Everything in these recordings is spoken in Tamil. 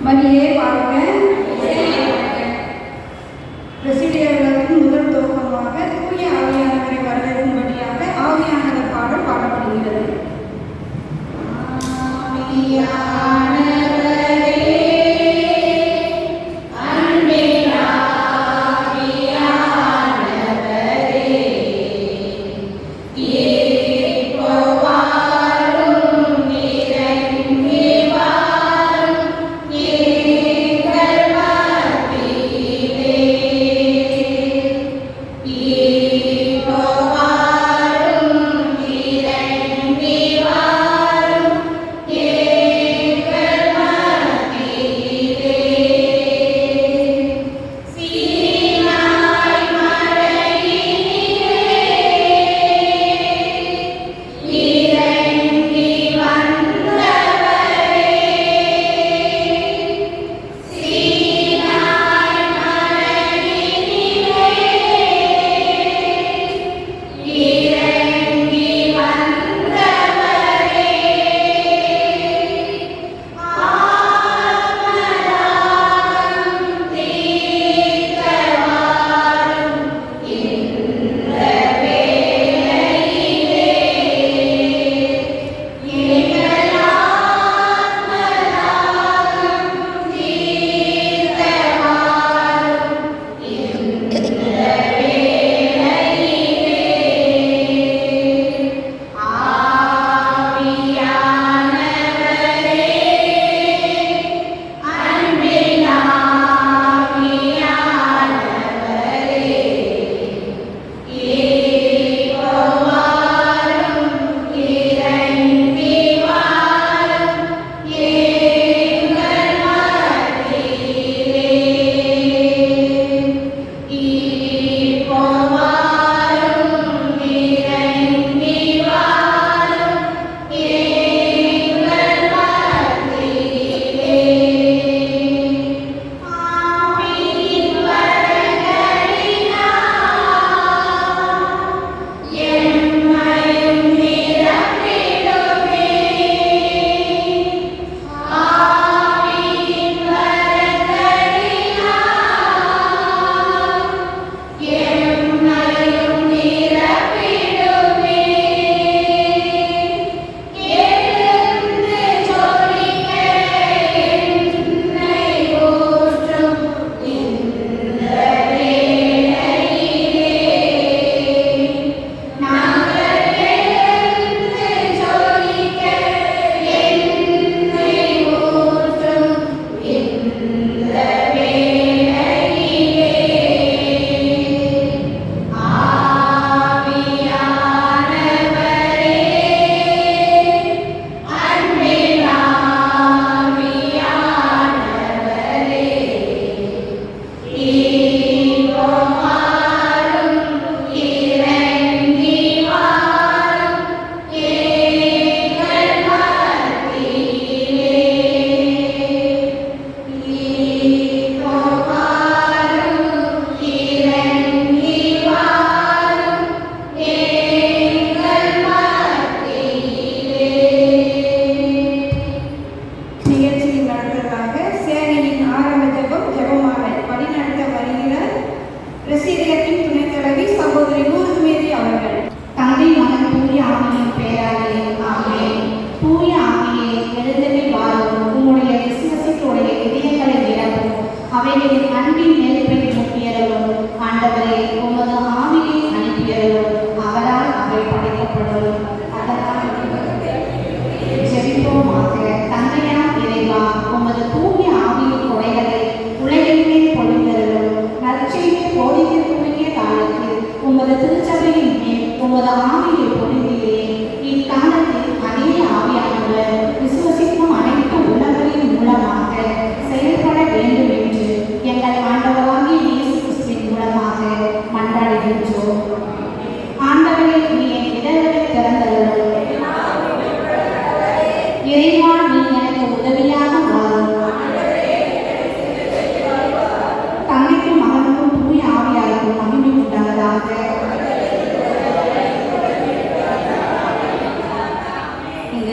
மரியே வாழ்க. பிரசிடியர்களுக்கு முதல் துவக்கமாக தூய ஆவியானவரை வரவேற்கும்படியாக ஆவியானவர் பாடல் பாடப்படுகிறது.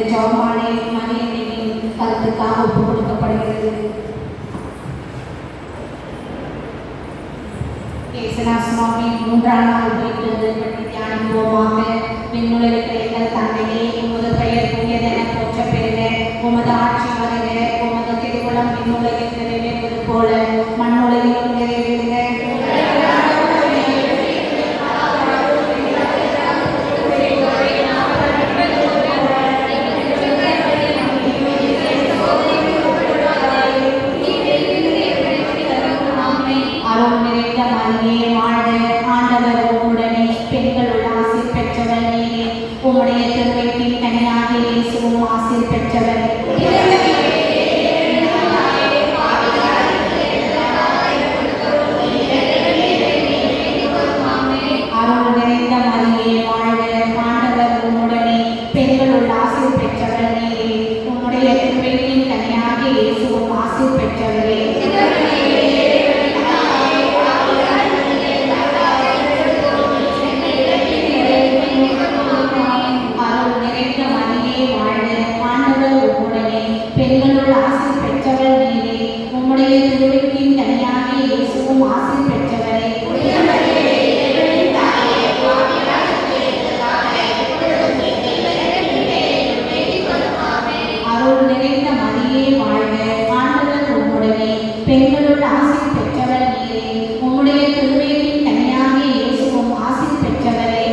ஜெபமாலை மணியனின் கருத்துக்காக ஒப்புக் கொடுக்கப்படுகிறது. சுவாமி 3ஆம் நாள் வைத்து பற்றி தியானிப்போமாக. விண்ணுலகில் எங்கள் தந்தையே, உமது பெயர் புனிதென போற்ற பெறுக. உமது ஆட்சி வருக. உமது திருவுளம் விண்ணுலகில் நிறைவேறுவது போல மண்ணுலகிலும் நிறைவேறுக. அருள் நிறைந்த மரியே வாழ்க, ஆண்டவர் உம்முடனே, பெண்களுள் ஆசீர் பெற்றவர் நீரே. உம்முடைய திருவயிற்றின் கனியாகிய இயேசுவும் ஆசீர் பெற்றவர். அருள் நிறைந்த மரியே வாழ்க, ஆண்டவர் உம்முடனே, பெண்களுள் ஆசீர் பெற்றவர் நீரே. உம்முடைய திருவயிற்றின் கனியாகிய இயேசுவும் ஆசீர் பெற்றவரே. பெண்களுள் ஆசீர் பெற்றவர் நீரே. உம்முடைய திருவயிற்றின் கனியாகிய இயேசுவும் ஆசீர் பெற்றவரே. அருள் நிறைந்த மரியே வாழ்க, ஆண்டவர் உம்முடனே, பெண்களுள் ஆசீர் பெற்றவர் நீரே. உம்முடைய திருவயிற்றின் கனியாகிய இயேசுவும் ஆசீர் பெற்றவரே.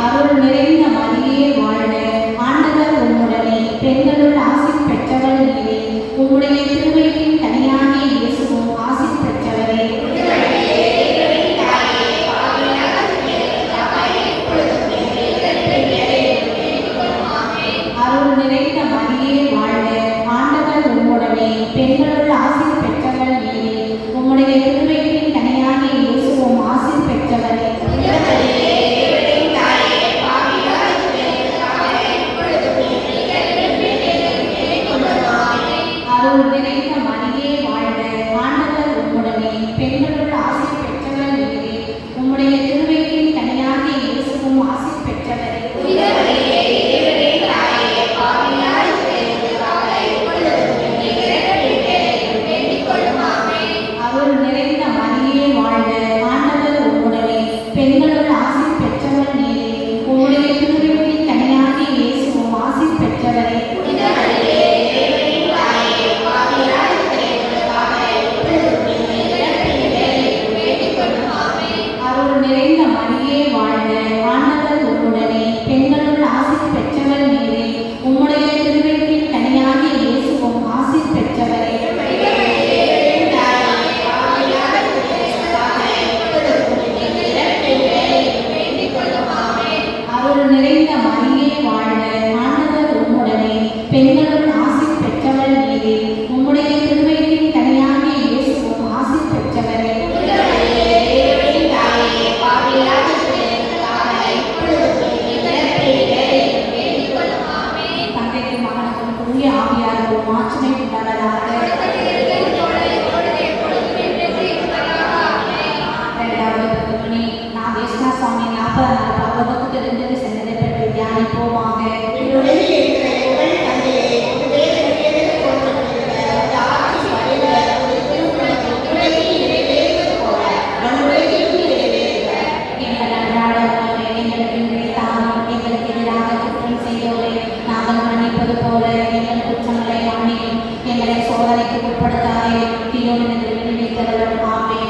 அருள் நிறைந்த மரியே வாழ்க, ஆண்டவர் உம்முடனே, பெண்களுள் ஆசீர் பெற்றவர் நீரே. உம்முடைய திருவயிற்றின் கனியாகிய இயேசுவும் ஆசீர் பெற்றவரே. அருள் நிறைந்த மரியே வாழ்க, ஆண்டவர் உம்முடனே, பெண்களுள் ஆசீர் பெற்றவர் நீரே. உம்முடைய திருவயிற்றின் கனியாகிய இயேசுவும் ஆசீர் பெற்றவரே. அருள் நிறைந்த மரியே வாழ்க, ஆண்டவர் உம்முடனே, பெண்களுள் ஆசீர் பெற்றவர் நீரே. உம்முடைய திருவயிற்றின் கனியாகிய இயேசுவும் ஆசீர் பெற்றவரே. அருள் நிறைந்த மரியே வாழ்க, ஆண்டவர் உம்முடனே, பெண்களுள் ஆசீர் பெற்றவர் நீரே. உம்முடைய திருவயிற்றின் கனியாகிய இயேசுவும் ஆசீர் பெற்றவரே. அருள் நிறைந்த மரியே வாழ்க, ஆண்டவர் உம்முடனே, பெண்களுள் ஆசீர் பெற்றவர் நீரே. உம்முடைய திருவயிற்றின் கனியாகிய இயேசுவும் ஆசீர் பெற்றவரே. அருள் நிறைந்த மரியே வாழ்க, ஆண்டவர் உம்முடனே, பெண்களுள் ஆசீர் பெற்றவர் நீரே. உம்முடைய திருவயிற்றின் கனியாகிய இயேசுவும் ஆசீர் பெற்றவரே. தந்தைக்கும் மகனுக்கும் தூய ஆவியாருக்கும் மாட்சிமை உண்டாவதாக. இரண்டாவது பகுதி நாகேஸ்வர சுவாமி 40 நாள் பாவத்துக்கு தெரிந்தது சென்றதை பற்றி தியானிப்போமாக. எங்கள் அன்றாட உணவை எங்களுக்கு இன்றைய தாரும். எங்களுக்கு எதிராக குற்றம் செய்தோரை நாங்கள் மன்னிப்பது போல எங்கள் குற்றங்களை மன்னியும். எங்களை சோதனைக்கு உட்படுத்தாதே, தீயோனிலிருந்து விடுவித்தருளும். ஆமென்.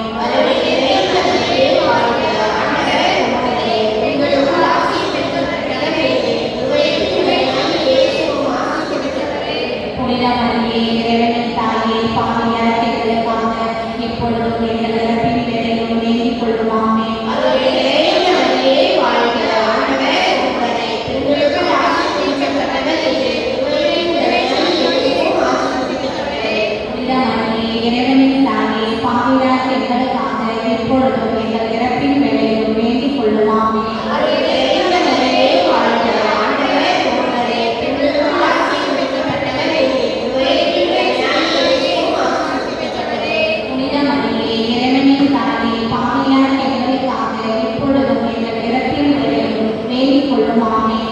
புனித மரியே, இறைவனின் தாயே, பாவியான எங்களுக்காக இப்பொழுதும் எங்கள் இறப்பின் வேளையிலும் வேண்டிக் கொள்ளும். ஆமென். புனித மரியே, இறைவனின் தாயே, பாவியான எங்களுக்காக இப்பொழுதும் எங்கள் இறப்பின் வேளையிலும் வேண்டிக் கொள்ளும். ஆமென். புனித மரியே, இறைவனின் தாயே, பாவியான எங்களுக்காக இப்பொழுதும் எங்கள் இறப்பின் வேளையிலும் வேண்டிக் கொள்ளும். ஆமென்.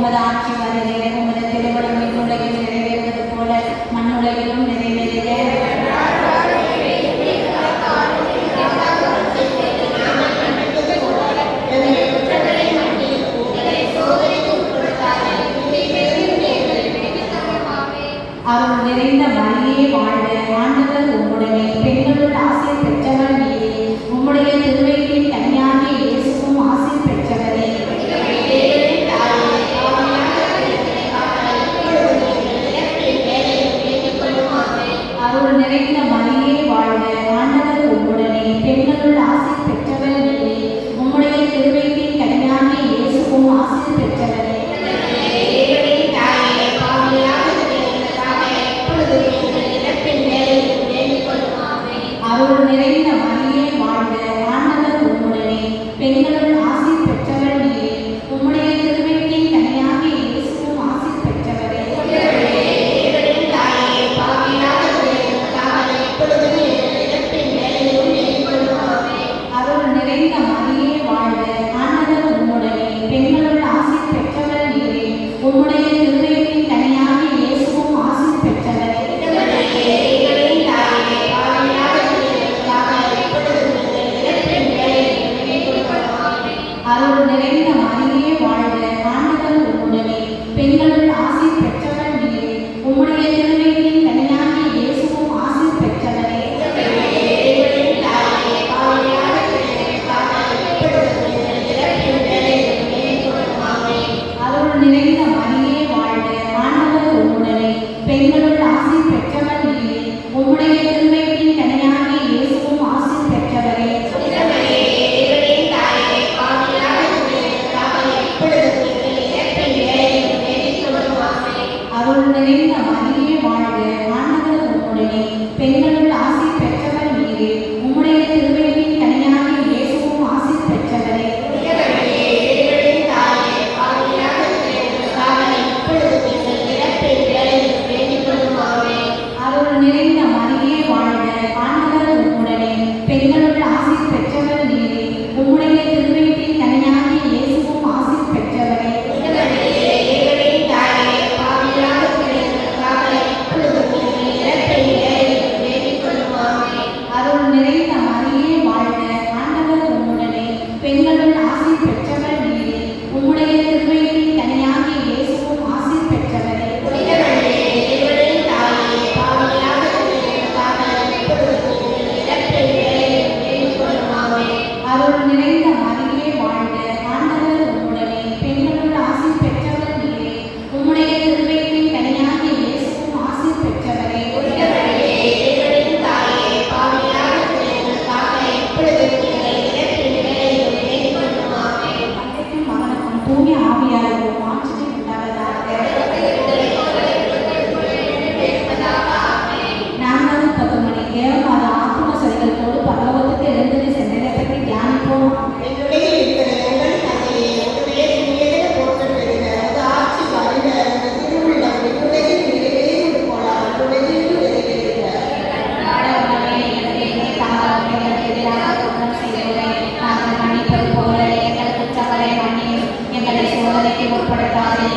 உமது ஆட்சி வருக, உமது திருமணம் விண்ணுலகில் நிறைவேறுவது போல மண்ணுலகிலும் நிறைவேறுக. அருள் நிறைந்த மரியே வாழ்க, ஆண்டவர் உம்முடனே, பெண்களுள் ஆசை பெற்றவர் நீரே, உம்முடைய திருவயிற்றின் கன்னியாகிய இயேசுவும் ஆசை பெற்றவரே. அருள் நிறைந்த மரியே வாழ்க, ஆண்டவர் உம்முடனே, பெண்களுள் ஆசை பெற்றவர் நீரே, உம்முடைய திருவயிற்றின் கன்னியாகிய இயேசுவும் ஆசை பெற்றவரே. அருள் நிறைந்த மரியே வாழ்க, ஆண்டவர் உம்முடனே, பெண்களுள் ஆசி பெற்றவர் நீரே, உம்முடைய திருவயிற்றின் கன்னியாகிய இயேசுவும் ஆசி பெற்றவரே. அருள் நிறைந்த மரியே வாழ்க, ஆண்டவர் உம்முடனே, பெண்களுள் ஆசி பெற்றவர் நீரே, உம்முடைய திருவயிற்றின் கன்னியாகிய இயேசுவும் ஆசி பெற்றவரே. அருள் நிறைந்த மரியே வாழ்க, ஆண்டவர் உம்முடனே, பெண்களுள் ஆசி பெற்றவர் நீரே, உம்முடைய திருவயிற்றின் கன்னியாகிய இயேசுவும் ஆசி பெற்றவரே. அருள் நிறைந்த மரியே வாழ்க, ஆண்டவர் உம்முடனே, பெண்களுள் ஆசி பெற்றவர் நீரே, உம்முடைய திருவயிற்றின் கன்னியாகிய இயேசுவும் ஆசி பெற்றவரே. அருள் நிறைந்த மரியே வாழ்க, ஆண்டவர் உம்முடனே, பெண்களுள் ஆசி பெற்றவர் நீரே, உம்முடைய திருவயிற்றின் கன்னியாகிய இயேசுவும் ஆசி பெற்றவரே. அருள் நிறைந்த மரியே வாழ்க, ஆண்டவர் உம்முடனே, பெண்களுள் ஆசி பெற்றவர் நீரே, உம்முடைய திருவயிற்றின் கன்னியாகிய இயேசுவும் ஆசி பெற்றவரே. அருள் நிறைந்த மரியே வாழ்க, ஆண்டவர் உம்முடனே, பெண்களுள் ஆசி பெற்றவர் நீரே, உம்முடைய திருவயிற்றின் கன்னியாகிய இயேசுவும் ஆசி பெற்றவரே. அருள் நிறைந்த மரியே வாழ்க, ஆண்டவர் உம்முடனே, பெண்களுள் ஆசி பெற்றவர் நீரே, உம்முடைய திருவயிற்றின் கன்னியாகிய இயேசுவும் ஆசி பெற்றவரே. தந்தைக்கும் மகனுக்கும் தூய ஆவியாருக்கும் ஆட்சி உண்டாவதாக. 4வது 10 மணிக்கு அது ஆத்ம சரிகளோடு பரலோகத்துக்கு எழுந்ததை சென்றதை பற்றி தியானிப்போம். எங்களை சோதனைக்கு உட்படுத்தாதே,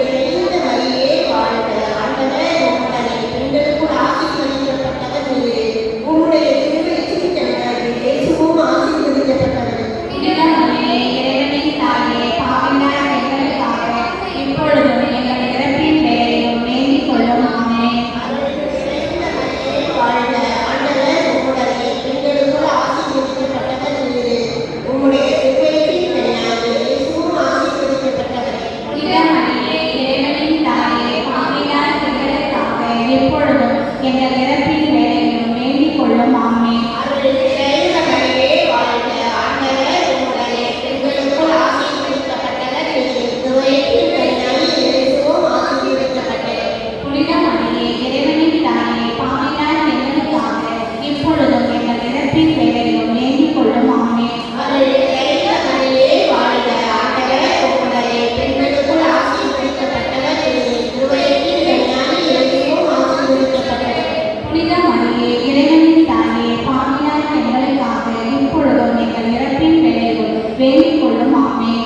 நிறைந்த மரியே வாழ்க, ஆண்டவர் உம்முடனே, பெண்களுக்குள் எங்களுக்காக இப்பொழுதும் எங்கள் இறப்பின் வேளையிலும் வேண்டிக் கொள்ளும். ஆமென்.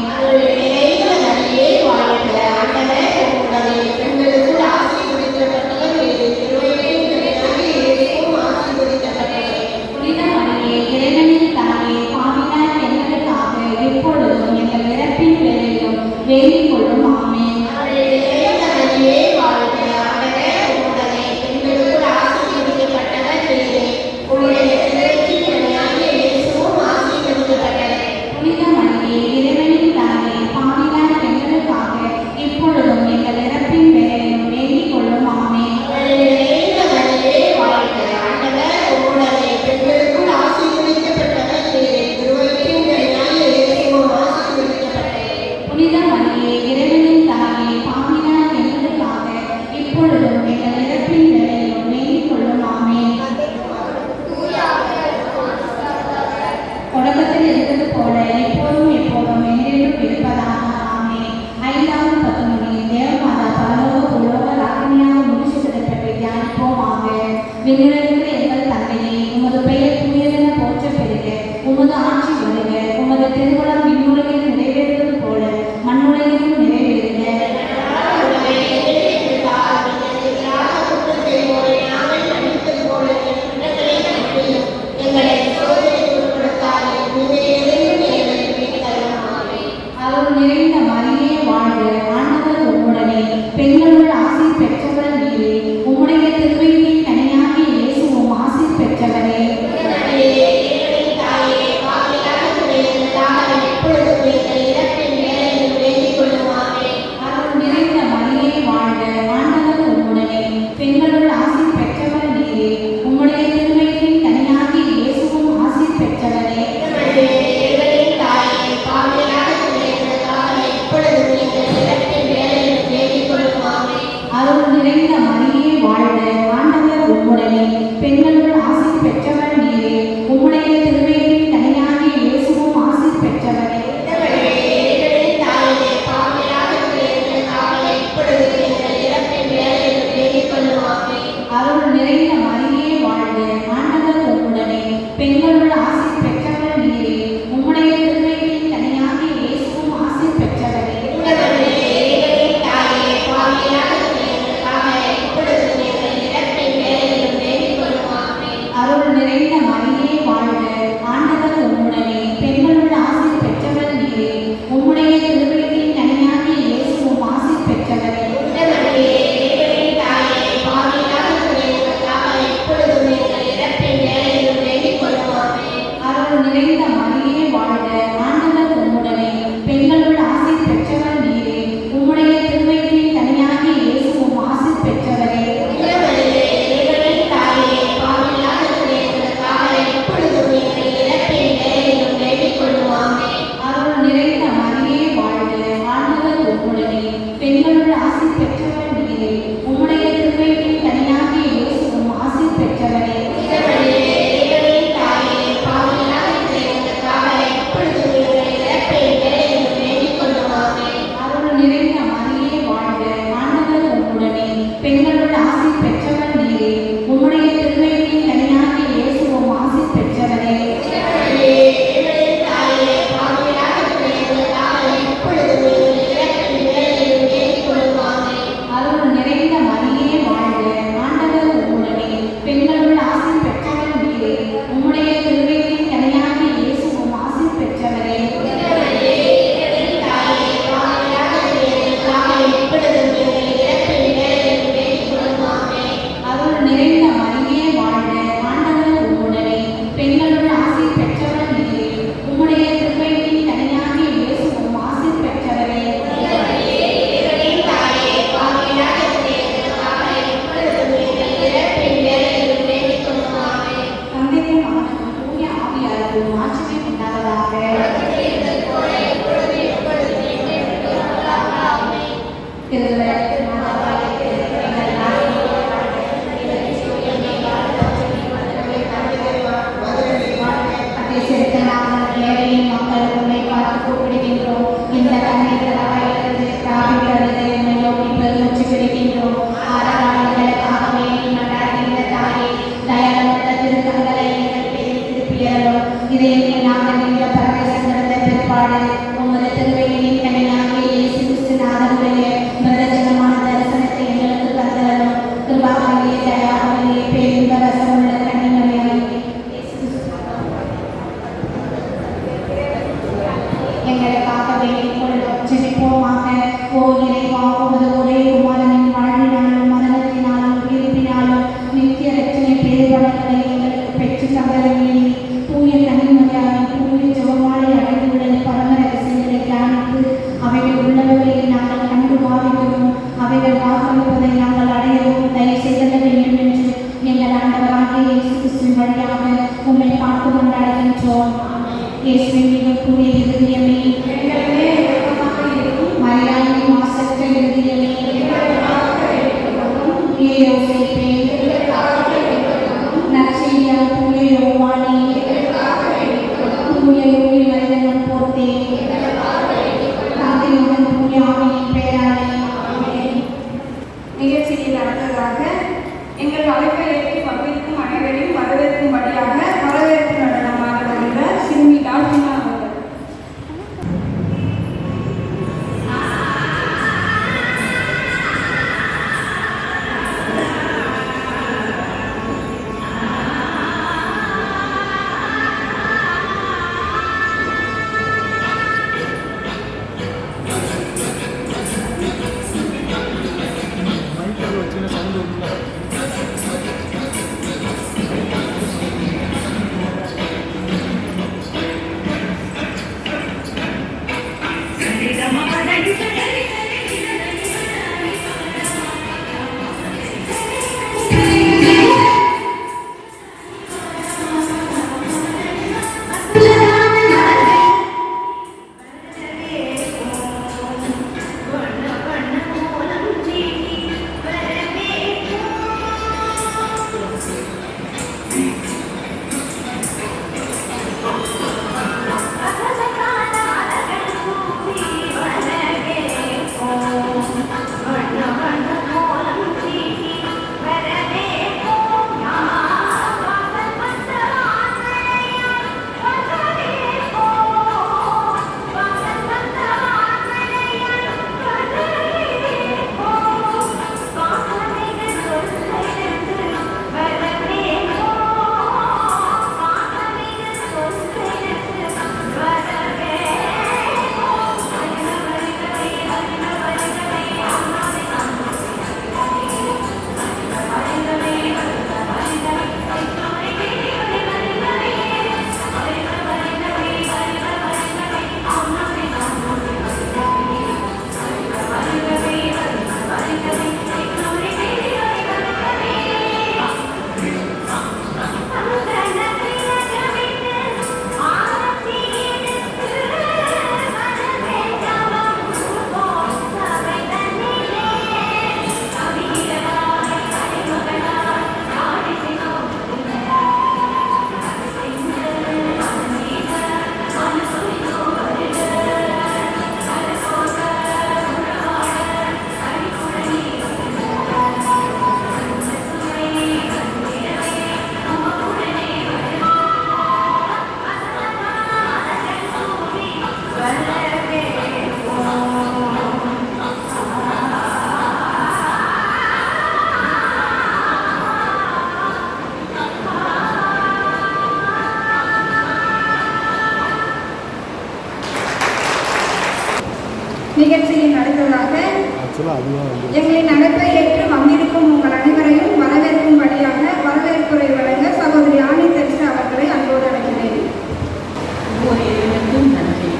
புனித மரியே, இறைவனின் தாயே, பாவிகளாகிய எங்களுக்காக இப்பொழுதும் எங்கள் இறப்பின் வேளையிலும் வேண்டிக் கொள்ளும். ஆமென். புனித மரியே, இறைவனின் தாயே, பாவிகளாகிய எங்களுக்காக இப்பொழுதும் எங்கள் இறப்பின் வேளையிலும் வேண்டிக் கொள்ளும். ஆமென். புனித மரியே, இறைவனின் தாயே, பாவிகளாகிய எங்களுக்காக இப்பொழுதும் எங்கள் இறப்பின் வேளையிலும் வேண்டிக் கொள்ளும். ஆமென். தொடக்கத்தில் இருந்தது போல இப்போதும் எப்போதும் என்றென்றும் இருப்பதாக. ஆமென். ஐந்தாவது பத்துமணி தேவமாதா பரலோக பூலோக ராக்கினியாக முடிச்சுவதை பற்றி தியானிப்போமாக. விண்ணுலகில் எங்கள் தந்தையே, உமது பெயர் தூயதென போற்ற பெறுக. உமது ஆட்சி வருக. உமது திருவுளம் விண்ணுலகில் நிறைவேறுவது போல மண்ணுலகிலும் நிறைவேறுக. அருள் நிறைந்த மரியே வாழ்க. ஆண்டவர் உம்முடனே, பெண்களுள் ஆசீர் பெற்றவர் நீரே. உம்முடைய திருவயிற்றின் கனியாகிய இயேசுவும் ஆசீர் பெற்றவரே. அருள் நிறைந்த மரியே வாழ்க. ஆண்டவர் உம்முடனே, பெண்களுள் ஆசீர் பெற்றவர் நீரே. உம்முடைய திருவயிற்றின் கனியாகிய இயேசுவும் ஆசீர் பெற்றவரே. அருள் நிறைந்த மரியே வாழ்க. ஆண்டவர் உம்முடனே, பெண்களுள் ஆசீர் பெற்றவர் நீரே. உம்முடைய திருவயிற்றின் கனியாகிய இயேசுவும் ஆசீர் பெற்றவரே. அருள் நிறைந்த மரியே வாழ்க. ஆண்டவர் உம்முடனே, பெண்களுள் ஆசீர் பெற்றவர் நீரே. உம்முடைய திருவயிற்றின் கனியாகிய இயேசுவும் ஆசீர் பெற்றவரே. அருள் நிறைந்த மரியே வாழ்க. ஆண்டவர் உம்முடனே, பெண்களுள் ஆசீர் பெற்றவர் நீரே. உம்முடைய திருவயிற்றின் கனியாகிய இயேசுவும் ஆசீர் பெற்றவரே. அவர்களே பேருந்த ரசமுள்ள கன்னிமரியாய் எங்களுக்காக வேண்டிக் கொள்ளும். ஜெபிப்போமாக. ஓ இறைவா, உமது ஒரே குமாரனின் வாழ்வினாலும் மரணத்தினாலும் உயிர்ப்பினாலும் நித்திய ரட்சனை பேருவளங்களை எங்களுக்கு பெற்று தந்தரவில்லை. தூய கன்னிமரியாவின் தூய ஜெபமாலை அடைந்துள்ள பரம ரகசியங்களை தியானித்து அவைகள் உள்ளவர்களை நாங்கள் கண்டு பாவிக்கவும் அவைகள் வாக்களிப்பதை நாங்கள் அடையவும் தயவு செய்தல வேண்டும் என்று எங்கள் ஆண்டவராகிய இயேசு கிறிஸ்துவின் வழியாக உம்மை பார்த்து கொண்டாடுகின்றோம். இயேசுவின் மிக கூடிய இருதயமே, மரியாதையின் மாசற்ற இருதயமே, யோசேப்பே, நற்செய்தியான தூய யோவானே, தூய யோகி மனிதனும் போர்த்தே, தந்தையுடன் தூய ஆவியின் பெயராலே. நிகழ்ச்சியில் அடுத்ததாக எங்கள் அழைப்பை ஏற்று பங்கேற்கும் அனைவரையும் வரவேற்கும்படியாக வரவேற்பு நடனமாக வருகிற சிறுமி டால்பினா அவர்கள். நிகழ்ச்சியின் அடுத்ததாக எங்களின் அழைப்பை ஏற்று வந்திருக்கும் உங்கள் அனைவரையும் வரவேற்கும்படியாக வரவேற்புரை வழங்க சகோதரி ஆனி தெரசா அவர்களை அன்போடு அழைக்கிறேன். நன்றி.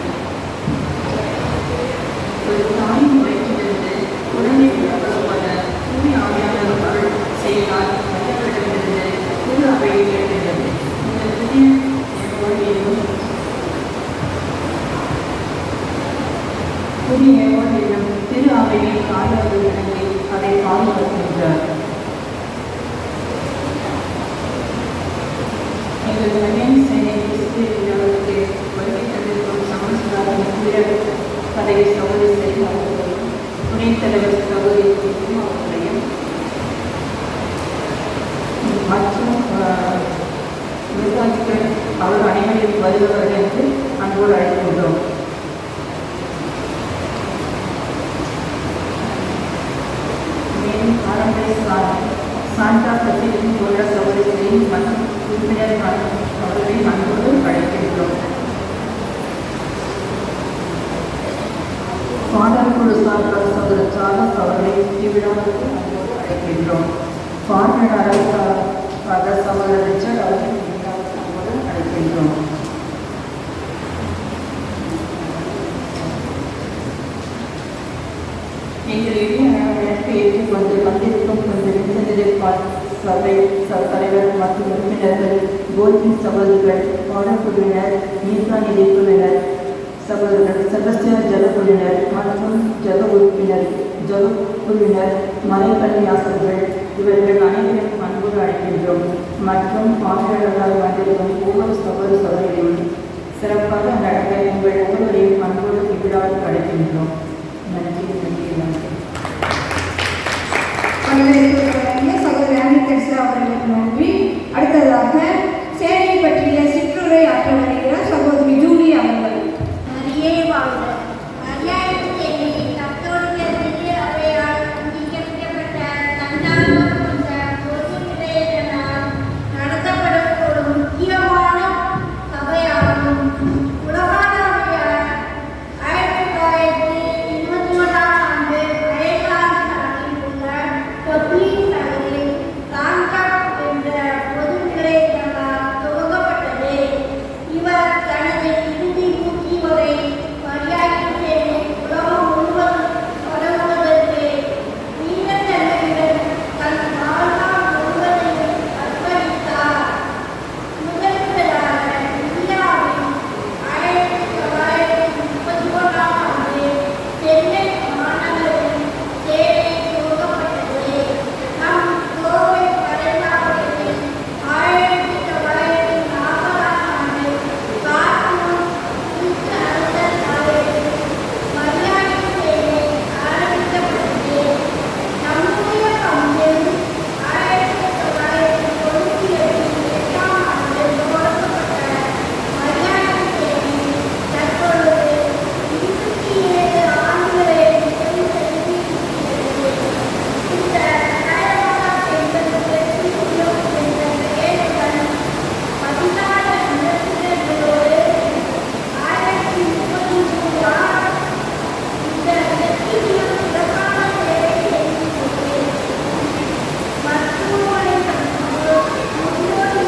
ஒரு தாயின் வயிற்றிலிருந்து உடனே புறப்பட தூய ஆவியானவர் அருள் செய்தால் கட்டப்பட்டிருந்தது புது அவையில் எழுந்தது. இந்த புதிய ஏவாளிலும் திரு அவையை தாயார்கள் இணங்கி அதை பாதுகாக்கின்றார். எங்கள் கல்யாண சேனை கிறிஸ்துவர்களுக்கு வருகை தந்திருக்கும் சமஸ்காரம் பதவி சகோதரி செய்தார்கள். துணைத் தலைவர் சகோதரி அவர்களையும் மற்றும் நிர்வாகிகள் அவர் அனைவரையும் வருபவர்கள் என்று அன்போடு அழைக்கின்றோம். மேலும் பாரம்பரிய சாண்டா கத்திரிக்கும் உள்ள சகோதரிகளையும் மற்றும் உறுப்பினர் அவர்களையும் அன்போடு அழைக்கின்றோம். ஃபாதர் குழு சார்பாக சகோதரர் சார்லஸ் அவர்களை இவ்விழாவுக்கு அன்போடு அழைக்கின்றோம். ஃபார்மர் அரசாக சகோதரர் ரிச்சர்ட் அவர்களை இவ்விழாவுக்கு அன்போடு அழைக்கின்றோம். எங்களிடையே அழைப்பு ஏற்றுக்கொண்டு வந்திருக்கும் கொஞ்சம் விருந்தினர் சபை தலைவர் மற்றும் உறுப்பினர்கள், கோல்டின் சகோதரர்கள், பாடக்குழுவினர், மீசா நிதி குழுவினர் சகோதரர்கள், செபஸ்டியன் ஜப குழுவினர் மற்றும் ஜப குழுவினர், மலைப்பள்ளி ஆசிரியர்கள் இவர்கள் அனைவரையும் அன்போடு அழைக்கின்றோம். மற்றும் பாடல்களால் வந்திருக்கும் ஒவ்வொரு சகோதர சகோதரியும் சிறப்பாக நடக்க உங்கள் ஒவ்வொருவரையும் அன்போடு இவ்விழாவுக்கு அழைக்கின்றோம். நன்றி நன்றி நன்றி. சகோதரி அனிதெர்சா அவர்களுக்கு நன்றி. அடுத்ததாக சேவை பற்றிய சிற்றுரை ஆற்ற வருகிறார் சகோதரி ஜூலி அவர்கள். மரியே வாழ்க. மரியாதை தேவை கத்தோலிக்க அவையால் அங்கீகரிக்கப்பட்ட தன்னார்வம் கொண்ட பொது நிலையத்தினால் நடத்தப்படும் ஒரு முக்கியமான சபையாகும். உலகளாவிய 1921 ஆண்டு அயர்லாந்து நாட்டில் உள்ள டப்ளின் நகரில் லாங்காப் என்ற பொது நிலையத்தினால் துவங்கப்பட்டது. இவர் தனது இறுதி மூச்சு வரை மரியாதை உலகம் முழுவதும் பரவுவதற்கு வீரத்தன்மையுடன் தன் வாழ்நாள் முழுவதையும் அர்ப்பணித்தார். முதன்முதலாக இந்தியாவில் 1931 ஆண்டு சென்னை மாநகரில் சேவை துவங்கப்பட்டது. நம் கோவை படைத்தாவத்தில் 1940 ஆண்டு கார்ட்டூன் அரசர் காலத்தில் மரியாதை சேவை ஆரம்பிக்கப்பட்டது. நம்முடைய பங்கில் 1998 ஆண்டு தொடங்கப்பட்ட மரியாதை சேவை தற்பொழுது 27 ஆண்டுகளை நிறைவு செய்திருக்கிறது. இந்த 1988 என்ற பெயருடன் 14 அங்கத்தினர்களோடு 1033 ஆண்டு இந்த வெற்றியும் சிறப்பான சேவை செய்திருக்கிறது. மருத்துவமனை முன்னோடி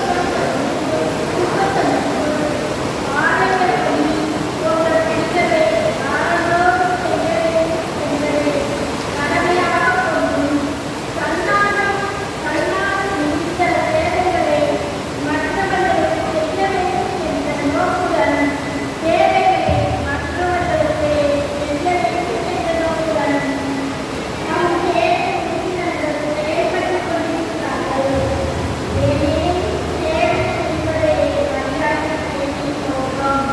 ஆலயப்பணி போன்ற திட்டங்களை நாளோடு செய்ய வேண்டும் என்பதை கடமையாக கொண்டும் தன்னார்வ நிமித்த சேவைகளை மற்றவர்களுக்கு செய்ய வேண்டும் என்ற நோக்குடன் சேவைகளை மற்றவர்களுக்கு செய்ய வேண்டும் என்ற நோக்குடன் நம் சேவை உறுப்பினர்கள் செயல்பட்டுக் கொண்டிருக்கிறார்கள். ஏனெனில் சேவை என்பதை மரியாதை செய்கின்றோம்.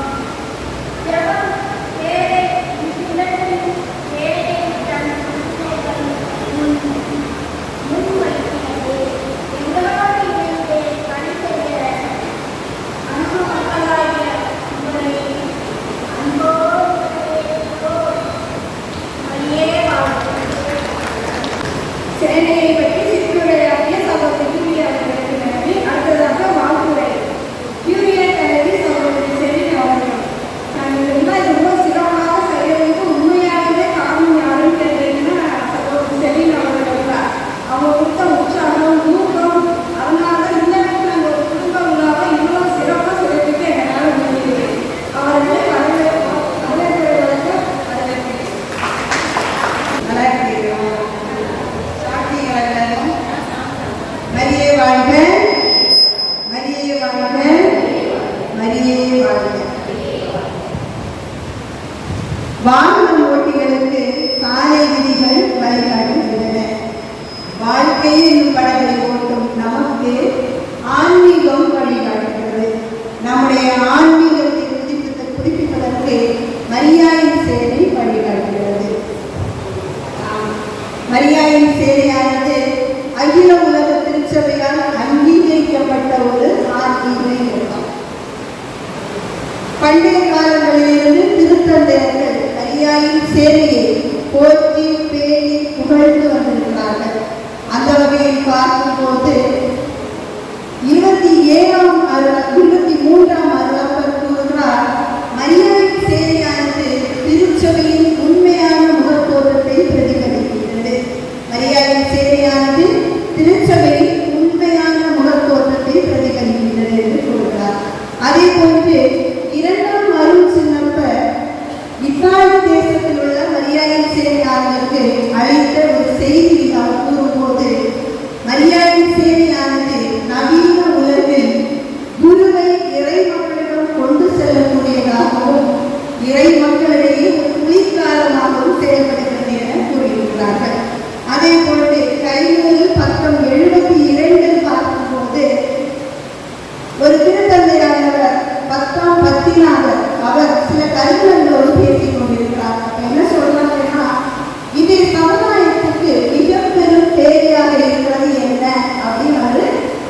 ஜெபம் சேவை இல்லத்தில் சேவை தன் உரிமைகள் முன்வைக்கிறது. எங்களோடு இணைந்து பணி செய்ய அன்பு மக்களாகிய உங்களை அன்போடு வரவேற்கிறோம். மரியே வாழ்க. சேனையை பற்றி சிற்றுரையாற்றிய சகோதரி ஜூலி அவர்களுக்கு நன்றி. அடுத்ததாக வாழ்த்துரை யூரியன் தலைவி சகோதரி செலின் அவர்கள். நாங்கள் ரொம்ப சிறப்பாக செய்யறதுக்கு உண்மையாகவே காரணம் யாருன்னு கேட்டீங்கன்னா சகோதரி செலின் அவர்கள் தான். அவங்க கொடுத்த உற்சாகம் ஊக்கம், அதனால இன்னமும் நாங்கள் ஒரு குடும்ப விழாவை இவ்வளோ சிறப்பாக செய்யறதுக்கு எங்களால் முடியுது. அவர்களை வரவேற்போம். வரவேற்பதற்கு வரவேற்கிறேன். நல்லா இருக்கிறோம். சாப்பிட்டீங்களா எல்லாரும்? மரியே வாழ்க, மரியே வாழ்க, மரியே வாழ்க. வாகன ஓட்டிகளுக்கு சாலை விதிகள் வழிகாட்டுகின்றன. வாழ்க்கையில் படத்தை ஓட்டும் நமக்கு ஆன்மீகம் வழிகாட்டுகிறது. நம்முடைய ஆன்மீகத்தை புதுப்பிப்பதற்கு மரியாயின் சேவை வழிகாட்டுகிறது. மரியாயின் சேவையானது அகில உலக திருச்சபையால் அங்கீகரிக்கப்பட்ட ஒரு ஆன்மீக இயக்கம். பண்டைய காலங்களிலிருந்து திருத்தந்தையர்கள் மரியாயின்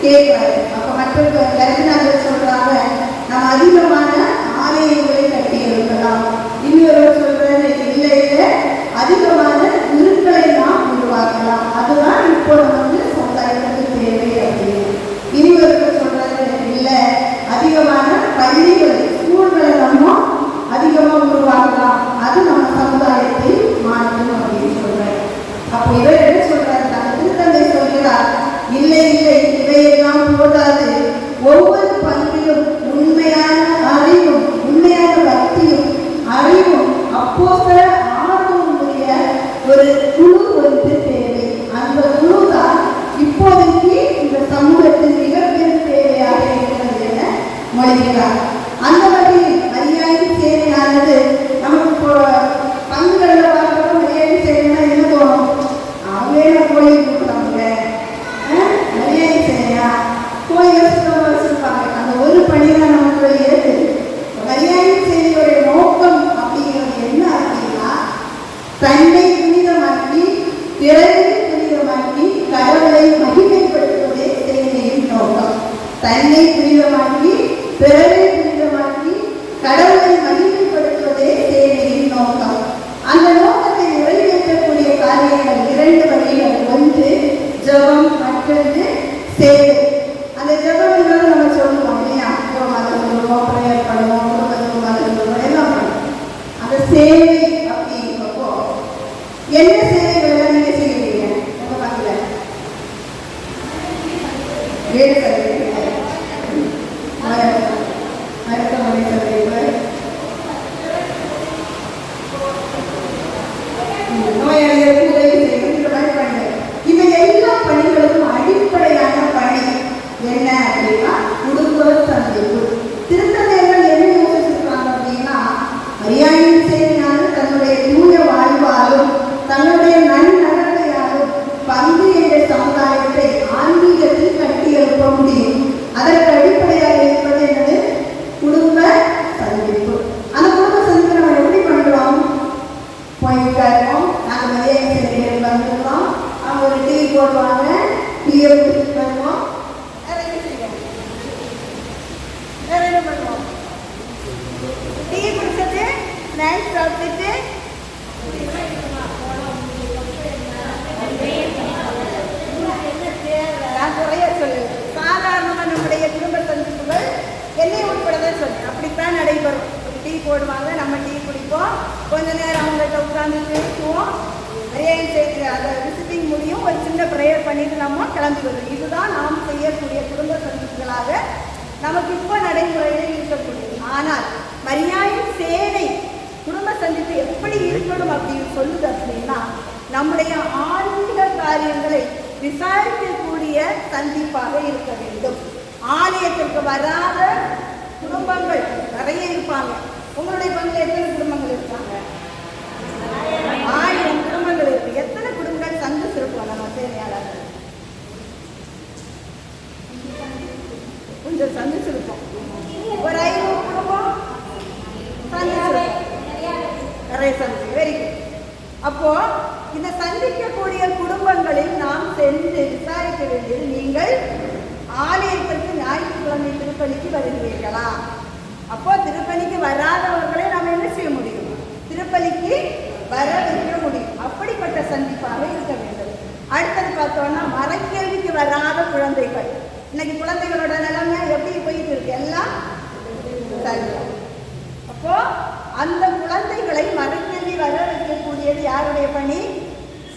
கேட்கிறாரு. அப்ப மற்றவங்க கருதினார்கள் சொல்றாங்க, நம்ம அதிகமான ஆலயங்களை கட்டி இருக்கலாம். இன்னொருவர் சொல்றாரு, இல்லை இல்லை, அதிகமான குருக்களை நாம் உருவாக்கலாம். அதுதான் இப்போ வந்து சமுதாயத்துக்கு தேவை அப்படின்னு. இன்னொருவர் சொல்றாரு, இல்லை, அதிகமான பள்ளிகள் ஸ்கூல்களை நம்ம அதிகமாக உருவாக்கலாம். அது நம்ம சமுதாயத்தை மாற்றும் அப்படின்னு சொல்றாரு. அப்போ இவர் என்ன சொல்றாரு, நம்ம திருத்தந்தை சொல்கிறார், இல்லை இல்லை, இவையெல்லாம் போதாது, ஒவ்வொரு பங்கிலும் உண்மையான அறிவும் உண்மையான பக்தியும் அறிவும் அப்போஸ்தல ஆர்வமும் உடைய ஒரு குழு வந்து தேவை. அந்த குழு தான் இப்போதைக்கு இந்த சமூகத்தின் மிகப்பெரிய தேவையாக இருக்கிறது என மொழிகிறார். அந்த வகையில் மரியாதை சேவையானது நமக்கு இப்போ பங்குகளில் பார்க்கறப்ப மரியாதை சேவைனா என்ன தோணும்? அவங்களே கோயில் கொடுக்குறாங்க, மரியாதை சேவையா கோயில் சுத்தமாக வச்சிருப்பாங்க. அந்த ஒரு பணி தான் நமக்கு ஏற்று. மரியாதை சேவையுடைய நோக்கம் அப்படிங்கிறது என்ன அப்படின்னா, தன்னை புனிதமாக்கி பிறரை புனிதமாக்கி கடவுளை மகிமைப்படுத்துவதே சேவையின் நோக்கம். தன்னை புனிதமாக்கி பிறரை புனிதமாக்கி கடவுளை மகிமைப்படுத்துவதே சேவையின் நோக்கம். அந்த நோக்கத்தை நிறைவேற்றக்கூடிய காரியங்கள் இரண்டு வகைகள். ஒன்று ஜெபம், மற்றொன்று சேவை. அந்த ஜெபம் என்றாலும் நம்ம சொல்லுவோம் இல்லையா, அதை சொல்லுவோம், பிரேயர் பண்ணுவோம், குடும்பத்துக்கு சொல்லுவோம், எல்லாம் பண்ணுவோம். அந்த சேவை அப்படிங்கிறப்போ என்ன சேவைகள் எல்லாம் நீங்க செய்வீங்க உங்க பக்கத்துல? வேறு சேவை, மருத்துவமனை சேவைகள், நோயாளிகளுக்கு உதவி செய்யும், இந்த மாதிரி பணிகள். இந்த எல்லா பணிகளுக்கும் அடிப்படையான பணி என்ன அப்படின்னா குடும்ப சந்திப்பு. திருத்தந்தைகள் என்ன யோசிச்சிருக்காங்க அப்படின்னா, மரியாதையின் சேவையானது தன்னுடைய தூய வாழ்வாலும் தன்னுடைய நன்னடத்தையாலும் பங்கு என்ற சமுதாயத்தை ஆன்மீகத்தில் கட்டி எழுப்ப முடியும். அதற்கு அடிப்படையாக இருப்பது என்னது? குடும்ப சந்திப்பு. அந்த குடும்ப சந்திப்பை நம்ம எப்படி பண்றோம்? போய் உட்காருவோம், நாங்கள் மரியாதை சேவைகள் வந்துடுறோம், அவங்க ஒரு டீ போடுவாங்க, டீயை குடிச்சிட்டு வருவோம். வேற என்ன செய்வோம்? வேற என்ன பண்ணுவோம்? டீ குடிச்சிட்டு ஸ்நாக்ஸ் சாப்பிட்டுட்டு நான் குறைய சொல்லுவேன். சாதாரணமாக நம்முடைய குடும்ப சந்திப்புகள் என்னை உட்படதான் சொல்லுவேன், அப்படித்தான் நடைபெறும். டீ போடுவாங்க, நம்ம டீ குடிப்போம், கொஞ்ச நேரம் அவங்கள்ட்ட உட்காந்து பேசுவோம், மரியாதை செய்கிற அந்த விசிட்டிங் முடியும், ஒரு சின்ன ப்ரேயர் பண்ணிட்டு நம்ம கிளம்பி வருவோம். இதுதான் நாம் செய்யக்கூடிய குடும்ப சந்திப்புகளாக நமக்கு இப்போ நடைமுறையில் இருக்கக்கூடியது. ஆனால் மரியாதை சேவை குடும்ப சந்திப்பு எப்படி இருக்கணும் அப்படின்னு சொல்லுது அப்படின்னா, நம்முடைய ஆன்மீக காரியங்களை விசாரிக்கக்கூடிய சந்திப்பாக இருக்க வேண்டும். ஆலயத்திற்கு வராத குடும்பங்கள் நிறைய இருப்பாங்க. உங்களுடைய பங்குல எத்தனை குடும்பங்கள் இருக்காங்க? 1000 குடும்பங்கள் இருக்கு. எத்தனை குடும்பங்கள் சந்திச்சிருப்போம் நம்ம சேவையாளர்கள்? கொஞ்சம் சந்திச்சிருப்போம். ஒரு 500 குடும்பம் சந்திச்சிருப்போம். நிறைய சந்திச்சு. Very good. அப்போ இந்த சந்திக்கக்கூடிய குடும்பங்களில் நாம் சென்று விசாரிக்க வேண்டியது, நீங்கள் ஆலயத்திற்கு ஞாயிற்றுக்கிழமை திருப்பலிக்கு வருகிறீர்களா? அப்போ திருப்பலிக்கு வராதவர்களை நாம் என்ன செய்ய முடியும்? திருப்பலிக்கு வர வைக்க முடியும். அப்படிப்பட்ட சந்திப்பாக இருக்க வேண்டும். அடுத்தது பார்த்தோம்னா, மறைக்கேள்விக்கு வராத குழந்தைகள். இன்னைக்கு குழந்தைகளோட நிலைமை எப்படி போயிட்டு இருக்கு? எல்லாம் சரி. அப்போ அந்த குழந்தைகளை மறைக்கேள்வி வர வைக்கக்கூடியது யாருடைய பணி?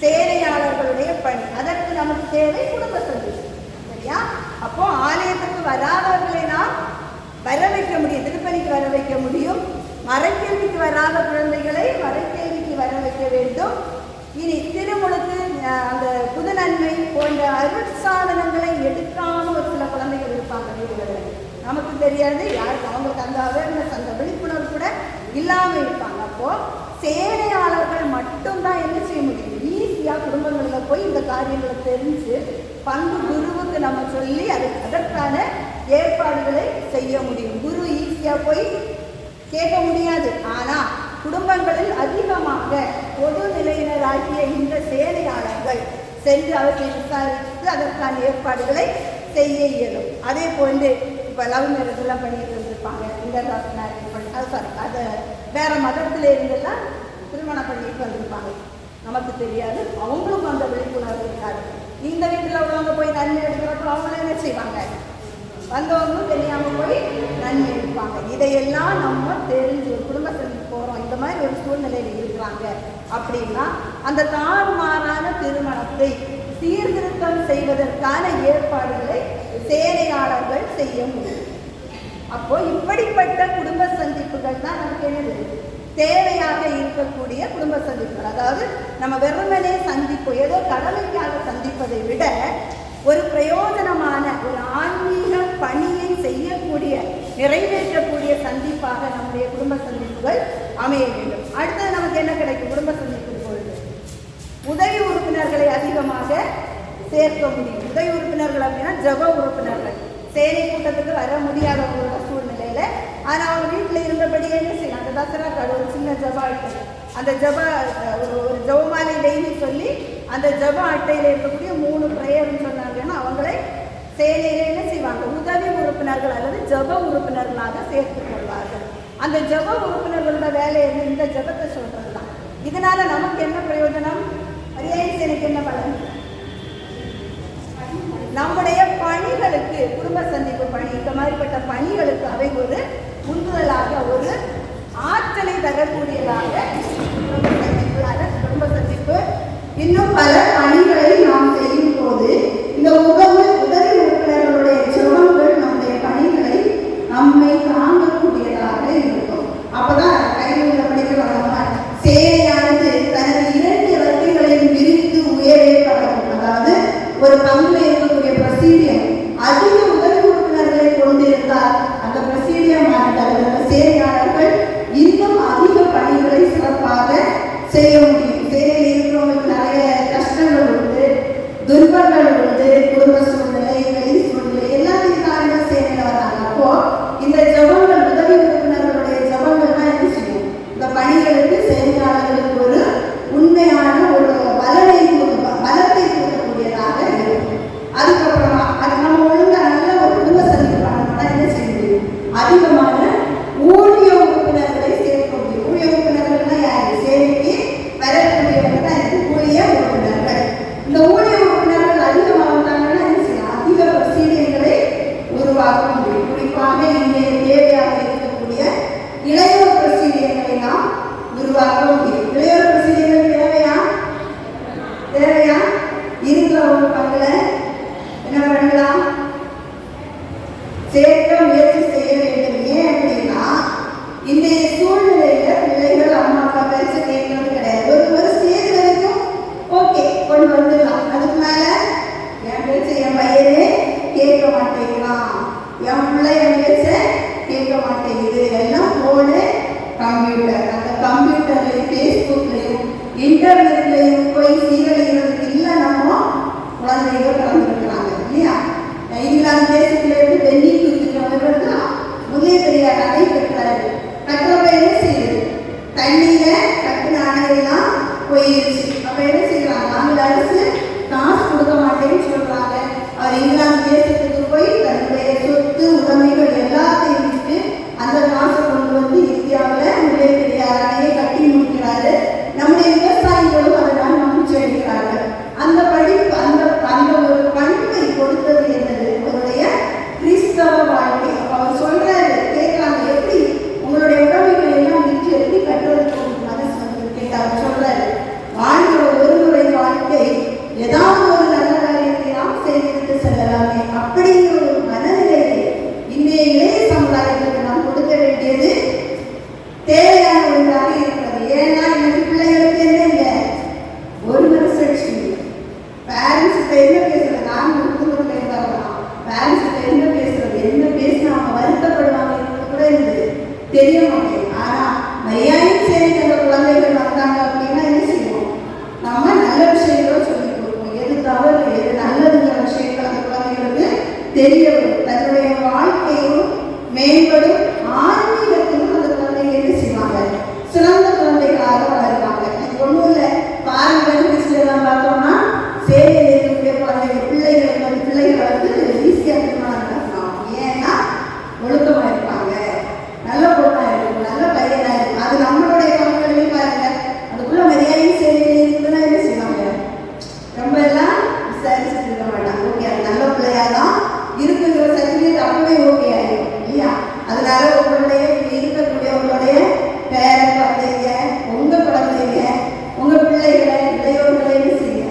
சேவையாளர்களுடைய பணி. அதற்கு நமக்கு தேவை குடும்ப சந்திப்பு. சரியா? அப்போ ஆலயத்துக்கு வராதவர்களை நாம் வர வைக்க முடியும், திருப்பலிக்கு வர வைக்க முடியும். மறைக்கேள்விக்கு வராத குழந்தைகளை மறைக்கேள்விக்கு வர வைக்க வேண்டும். இனி திருமுழுக்கு, அந்த புது நன்மை போன்ற அருட்சாதனங்களை எடுக்காம ஒரு சில குழந்தைகள் இருப்பாங்க வீடுகளில். நமக்கு தெரியாது, யாருக்கு அவங்களுக்கு அந்த அவேர்னஸ், அந்த விழிப்புணர்வு கூட இல்லாமல் இருப்பாங்க. அப்போ சேவையாளர்கள் மட்டும்தான் என்ன செய்ய முடியும்? ஈஸியாக குடும்பங்களில் போய் இந்த காரியங்களை தெரிஞ்சு பங்கு குருவுக்கு நம்ம சொல்லி அதற்கான ஏற்பாடுகளை செய்ய முடியும். குரு ஈஸியாக போய் கேட்க முடியாது. ஆனால் குடும்பங்களில் அதிகமாக பொது நிலையினராகிய இந்த சேவையாளர்கள் சென்று அவற்றை விசாரித்து அதற்கான ஏற்பாடுகளை செய்ய இயலும். அதே போன்று இப்போ லவ் மேரேஜ் எல்லாம் பண்ணிட்டு இருந்திருப்பாங்க, இன்டர்காஸ்ட் மேரேஜ் பண்ணி அது வேற மதத்தில் இருந்தெல்லாம் திருமணம் பண்ணிட்டு வந்திருப்பாங்க. நமக்கு தெரியாது, அவங்களுக்கும் அந்த விழிப்புணர்வு இருக்காது. இந்த வீட்டில் உள்ளவங்க போய் நன்மை எடுக்கிறப்போ அவங்களும் என்ன செய்வாங்க, வந்தவங்களும் தெரியாமல் போய் நன்மை எடுப்பாங்க. இதையெல்லாம் நம்ம தெரிஞ்சு ஒரு குடும்ப சந்திப்பு போகிறோம், இந்த மாதிரி ஒரு சூழ்நிலையில் இருக்கிறாங்க அப்படின்னா அந்த தாறுமாறான திருமணத்தை சீர்திருத்தம் செய்வதற்கான ஏற்பாடுகளை சேனையாளர்கள் செய்ய முடியும். அப்போ இப்படிப்பட்ட குடும்ப சந்திப்புகள் தான் நமக்கு என்னது தேவையாக இருக்கக்கூடிய குடும்ப சந்திப்புகள். அதாவது நம்ம வெறுமனே சந்திப்பு ஏதோ கடமைக்காக சந்திப்பதை விட ஒரு பிரயோஜனமான ஒரு ஆன்மீக பணியை செய்யக்கூடிய நிறைவேற்றக்கூடிய சந்திப்பாக நம்முடைய குடும்ப சந்திப்புகள் அமைய வேண்டும். அடுத்தது நமக்கு என்ன கிடைக்கும்? குடும்ப சந்திப்பின் பொழுது உதவி உறுப்பினர்களை அதிகமாக சேர்க்க முடியும். உதவி உறுப்பினர்கள் அப்படின்னா ஜப உறுப்பினர்கள். சேனை கூட்டத்துக்கு வர முடியாதவங்களோட சூழ்நிலையில ஆனால் அவங்க வீட்டில் இருந்தபடியே என்ன செய்யலாம், அந்த தசரா கார்டு ஒரு சின்ன ஜபா அட்டை, அந்த ஜபா ஒரு ஜபமாலை டெய்லி சொல்லி அந்த ஜப அட்டையில் இருக்கக்கூடிய 3 ப்ரேயர்னு சொன்னாங்கன்னா அவங்களை சேனையில என்ன செய்வாங்க, உதவி உறுப்பினர்கள் அல்லது ஜப உறுப்பினர்களாக சேர்த்துக் கொள்வார்கள். அந்த ஜப உறுப்பினர்களோட வேலை இந்த ஜபத்தை சொல்றது தான். இதனால நமக்கு என்ன பிரயோஜனம்? பரியாய சேனைக்கு என்ன பலன்? நம்முடைய பணிகளுக்கு, குடும்ப சந்திப்பு பணி, இந்த மாதிரிப்பட்ட பணிகளுக்கு அவை ஒரு உந்துதலாக ஒரு ஆற்றலை தரக்கூடியதாக குடும்ப சந்திப்பு. இன்னும் பல பணிகளை நாம் செய்யும் போது இந்த உதவி உறுப்பினர்களுடைய ஜெபங்கள் நம்முடைய பணிகளை நம்மை தாங்கக்கூடியதாக இருக்கும். அப்பதான் கையில் படிக்கிறவங்க சேனையானது தனது 2 இறக்கைகளையும் விரித்து உயரே பழகும். அதாவது ஒரு பங்குல இருக்கக்கூடிய பிரசீடியம் அதிக உதவி உறுப்பினர்களை கொண்டிருந்தால் அந்த பிரசீடியம் அந்த சேனையாளர்கள் இன்னும் அதிக பணிகளை சிறப்பாக செய்ய முடியும். சேனையில் இருக்கிறவங்களுக்கு நிறைய கஷ்டங்கள் உண்டு, துன்பங்கள் உண்டு, குடும்ப சூழ்நிலை, வெளி சூழ்நிலை எல்லாத்தையும் தாண்டி சேனையில் வராங்க. அப்போ இந்த ஜபங்கள், உதவி உறுப்பினர்களுடைய ஜபங்கள் தான் என்ன செய்யும், இந்த பணிகளுக்கு சேனையாளர்களுக்கு ஒரு உண்மையான ஒரு பலத்தை கொடுக்கக்கூடியதாக இருக்கும். அதுக்கப்புறமா அது நம்ம ஒழுங்கா நல்ல ஒரு குடும்ப சந்திப்பு பண்ணணும்னா என்ன செய்ய முடியும், அதிகமான ஊழிய உறுப்பினர்களை சேர்க்க முடியும். ஊழிய உறுப்பினர்கள்னா யாரு? சேனைக்கு வரக்கூடியவங்க தான் ஊழிய உறுப்பினர்கள். இந்த ஊழிய உறுப்பினர்கள் அதிகமாகத்தாங்கன்னா என்ன செய்யலாம், அதிக பிரசீடியங்களை உருவாக்க முடியும். குறிப்பாக இங்கே தேவையாக இருக்கக்கூடிய இளையோர் பிரசீடியங்களை நாம் உருவாக்க முடியும். இளையோர் பிரசீடியங்கள் தேவையா இருக்கிறவங்க பங்குல என்ன பண்ணலாம், சேர்க்க முயற்சி செய்ய வேண்டும். ஏன் அப்படின்னா இன்றைய சூழ்நிலையில பிள்ளைகள் அம்மா அப்பா பேச கேட்கறது கிடையாது. ஒரு ஸ்டேஜ் வரைக்கும் ஓகே கொண்டு வந்துடலாம், அதுக்கு மேல என் பேச்ச என் பையனே கேட்க மாட்டேங்கிறான், என் பிள்ளை என் பேச்ச கேட்க மாட்டேங்குது. எல்லாம் போனு, கம்ப்யூட்டர். அந்த கம்ப்யூட்டர்லையும் ஃபேஸ்புக்லையும் இன்டர்நெட்லையும் போய் சீரழிகிறதுக்கு இல்லை நம்ம குழந்தைகள் கலந்துருக்கிறாங்க இல்லையா? இங்கிலாந்து தேசத்துல இருந்து வெண்ணி குதிக்கிறவர்கள் தான் முதலே பெரியார் அணை கட்டுறாரு. கட்டுறப்ப என்ன செய்யுது, தண்ணியில கட்டுன அணையெல்லாம் போயிருச்சு. அப்ப என்ன செய்யறாங்க, ஆங்கில அரசு காசு கொடுக்க மாட்டேன்னு சொல்றாங்க. அவர் இங்கிலாந்து தேசத்துக்கு போய் தன்னுடைய சொத்து உடைமைகள் எல்லாத்தையும் விட்டு அந்த காசை கொண்டு வந்து இந்தியாவில் முதலே பெரியார் அணையை கட்டி முடிக்கிறாரு. நம்முடைய விவசாயிகளும் அதனால் நம்பிச்சு எடுக்கிறார்கள். அந்த படிப்பு அந்த ஒரு பண்பை கொடுத்தது என்னது, அவருடைய கிறிஸ்தவ வாழ்க்கை. அவர் சொல்றாரு, கேட்கிறாங்க, எப்படி உங்களுடைய உடமைகள் எல்லாம் விட்டு எப்படி கட்டுறதுக்கு உங்களுக்கு மனசு வந்து கேட்டு அவர் சொல்றாரு, வாழ்கிற ஒரு முறை வாழ்க்கை ஏதாவது ஒரு நல்ல காரியத்தை நாம் செய்துவிட்டு செல்லலாமே. அப்படிங்கிற ஒரு மனநிலையை இன்றைய இளைய சமுதாயத்துக்கு நாம் கொடுக்க வேண்டியது தேவையான ஒன்றாக இருக்கிறது. ஏன்னா இன்னைக்கு பிள்ளைகளுக்கு என்ன இல்லை, ஒரு மனசாட்சி. பேரண்ட்ஸ் என்ன பேசுறது, நான் கொடுத்துருக்க இருந்தாங்களாம், பேரண்ட்ஸ் என்ன பேசுறது, என்ன பேசினா அவங்க வருத்தப்படுவாங்க கூட இருந்தது தெரிய மாட்டேங்குது. ஆனா மரியாதையும் சரி அந்த குழந்தைகள் வந்தாங்க அப்படின்னா என்ன செய்வோம், நம்ம நல்ல விஷயங்களோ சொல்லிக் கொடுப்போம். எது தவறு எது நல்லதுங்கிற விஷயங்கள் அந்த குழந்தைகளுக்கு தெரிய வரும். தன்னுடைய வாழ்க்கையும் மேம்படும், ஆன்மீகத்திலும் அந்த குழந்தைகள் என்ன செய்வாங்க, சிறந்த குழந்தைகளாக வளர்ப்பாங்க. இது ஒன்றும் இல்லை, பாரம்பரிய பார்த்தோம்னா சேவையில் இருக்கக்கூடிய குழந்தைகள் பிள்ளைகளை வந்து ஈஸியாக உடனே ஓகே ஆகிடும் இல்லையா? அதனால உங்களுடைய இருக்கக்கூடிய உங்களுடைய பேர குழந்தைங்க, உங்க குழந்தைங்க, உங்க பிள்ளைகளை, இளையோர்களையும் செய்ய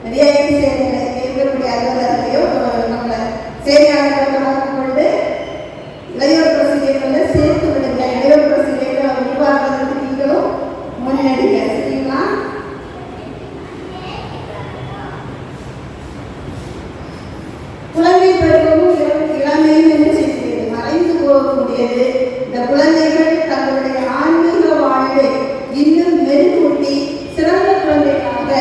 நிறைய செய்திகளை இருக்கக்கூடிய அலுவலர்களையோ நம்மளை செய்தியாளர்களை தொடர்பு கொண்டு இளையோர் பிரசிரியர்களை சேர்த்து விடுங்க. இளையோர் பிரசிரியர்களை உருவாக்குறதுக்கு நீங்களும் முன்னெடுங்க. சரிங்களா? குழந்தை பருவமும் இளமையும் என்ன செய்கிறது? மறைந்து போகக்கூடியது. இந்த குழந்தைகள் தங்களுடைய ஆன்மீக வாழ்வை இன்னும் மெருகூட்டி சிறந்த குழந்தைகளாக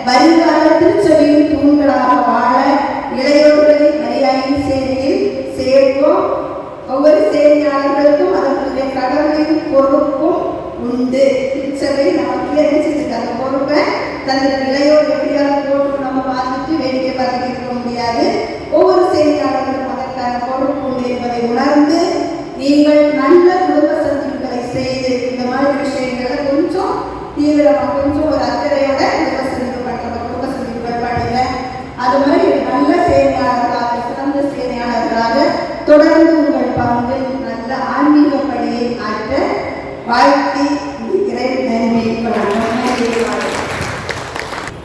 வருங்கால திருச்சபையின் தூண்களாக வாழ இளையோர்களை மரியாதையின் சேவையில் சேர்ப்போம். ஒவ்வொரு சேவையாளர்களுக்கும் அதனுடைய கடமையும் பொறுப்பும் உண்டு. திருச்சபை நமக்கு என்ன செஞ்சிருக்கு? அந்த பொறுப்பை தந்த இளையோர் எப்படியாவது போட்டு நம்ம பார்த்துட்டு வேடிக்கை பார்த்துட்டு இருக்க முடியாது. ஒவ்வொரு செய்தியாளர்களும் அதற்கான பொறுப்பு உண்டு என்பதை உணர்ந்து நீங்கள் நல்ல குடும்ப சந்திப்புகளை செய்து இந்த மாதிரி விஷயங்களை கொஞ்சம் தீவிரமாக கொஞ்சம் ஒரு அக்கறையோட குடும்ப சந்திப்புகள் பண்ணுங்க. அது மாதிரி நல்ல செய்தியாளர்களாக, சிறந்த செய்தியாளர்களாக தொடர்ந்து உங்கள் பங்கு நல்ல ஆன்மீக பணியை ஆற்ற வாழ்த்தி நன்றி.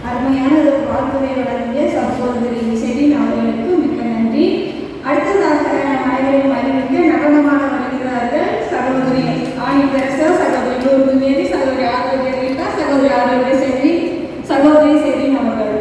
அருமையான ஒரு வாழ்த்துறை வழங்கிய சகோதரி செலின் அவர்களுக்கு மிக்க நன்றி. அடுத்ததாக நம் அனைவரையும் அறிவிக்க நடனமான வருகிறார்கள் சகோதரி ஆணி தெரசா, சகோதரி லூர்து மேரி, சகோதரி ஆரோக்கிய ரீட்டா, சகோதரி ஆரோக்கிய செல்வி, சகோதரி செலின் அவர்கள்.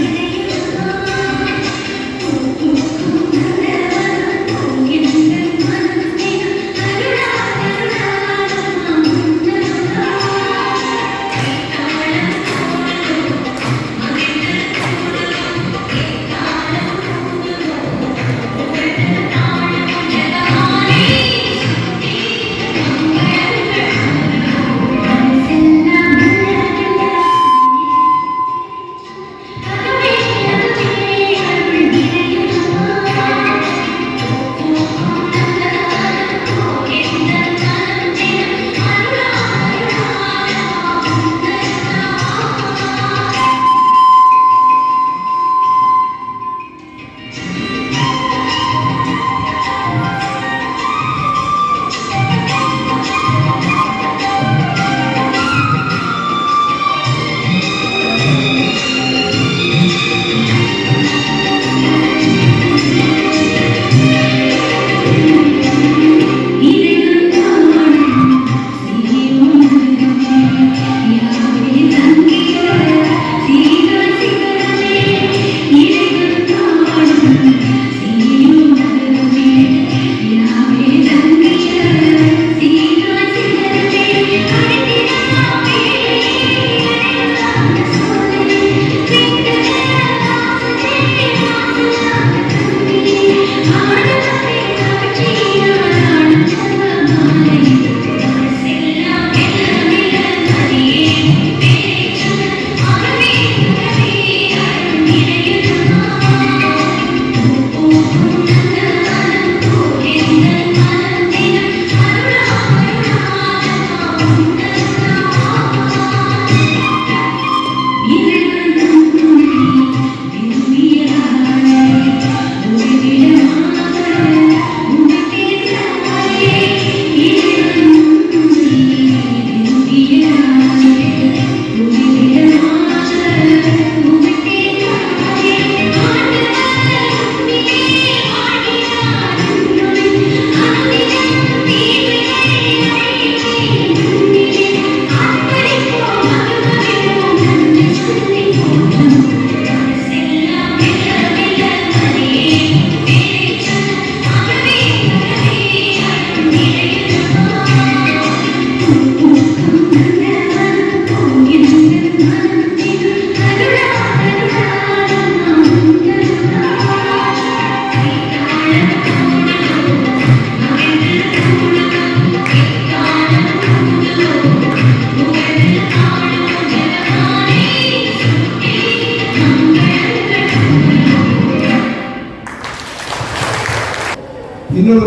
Thank you.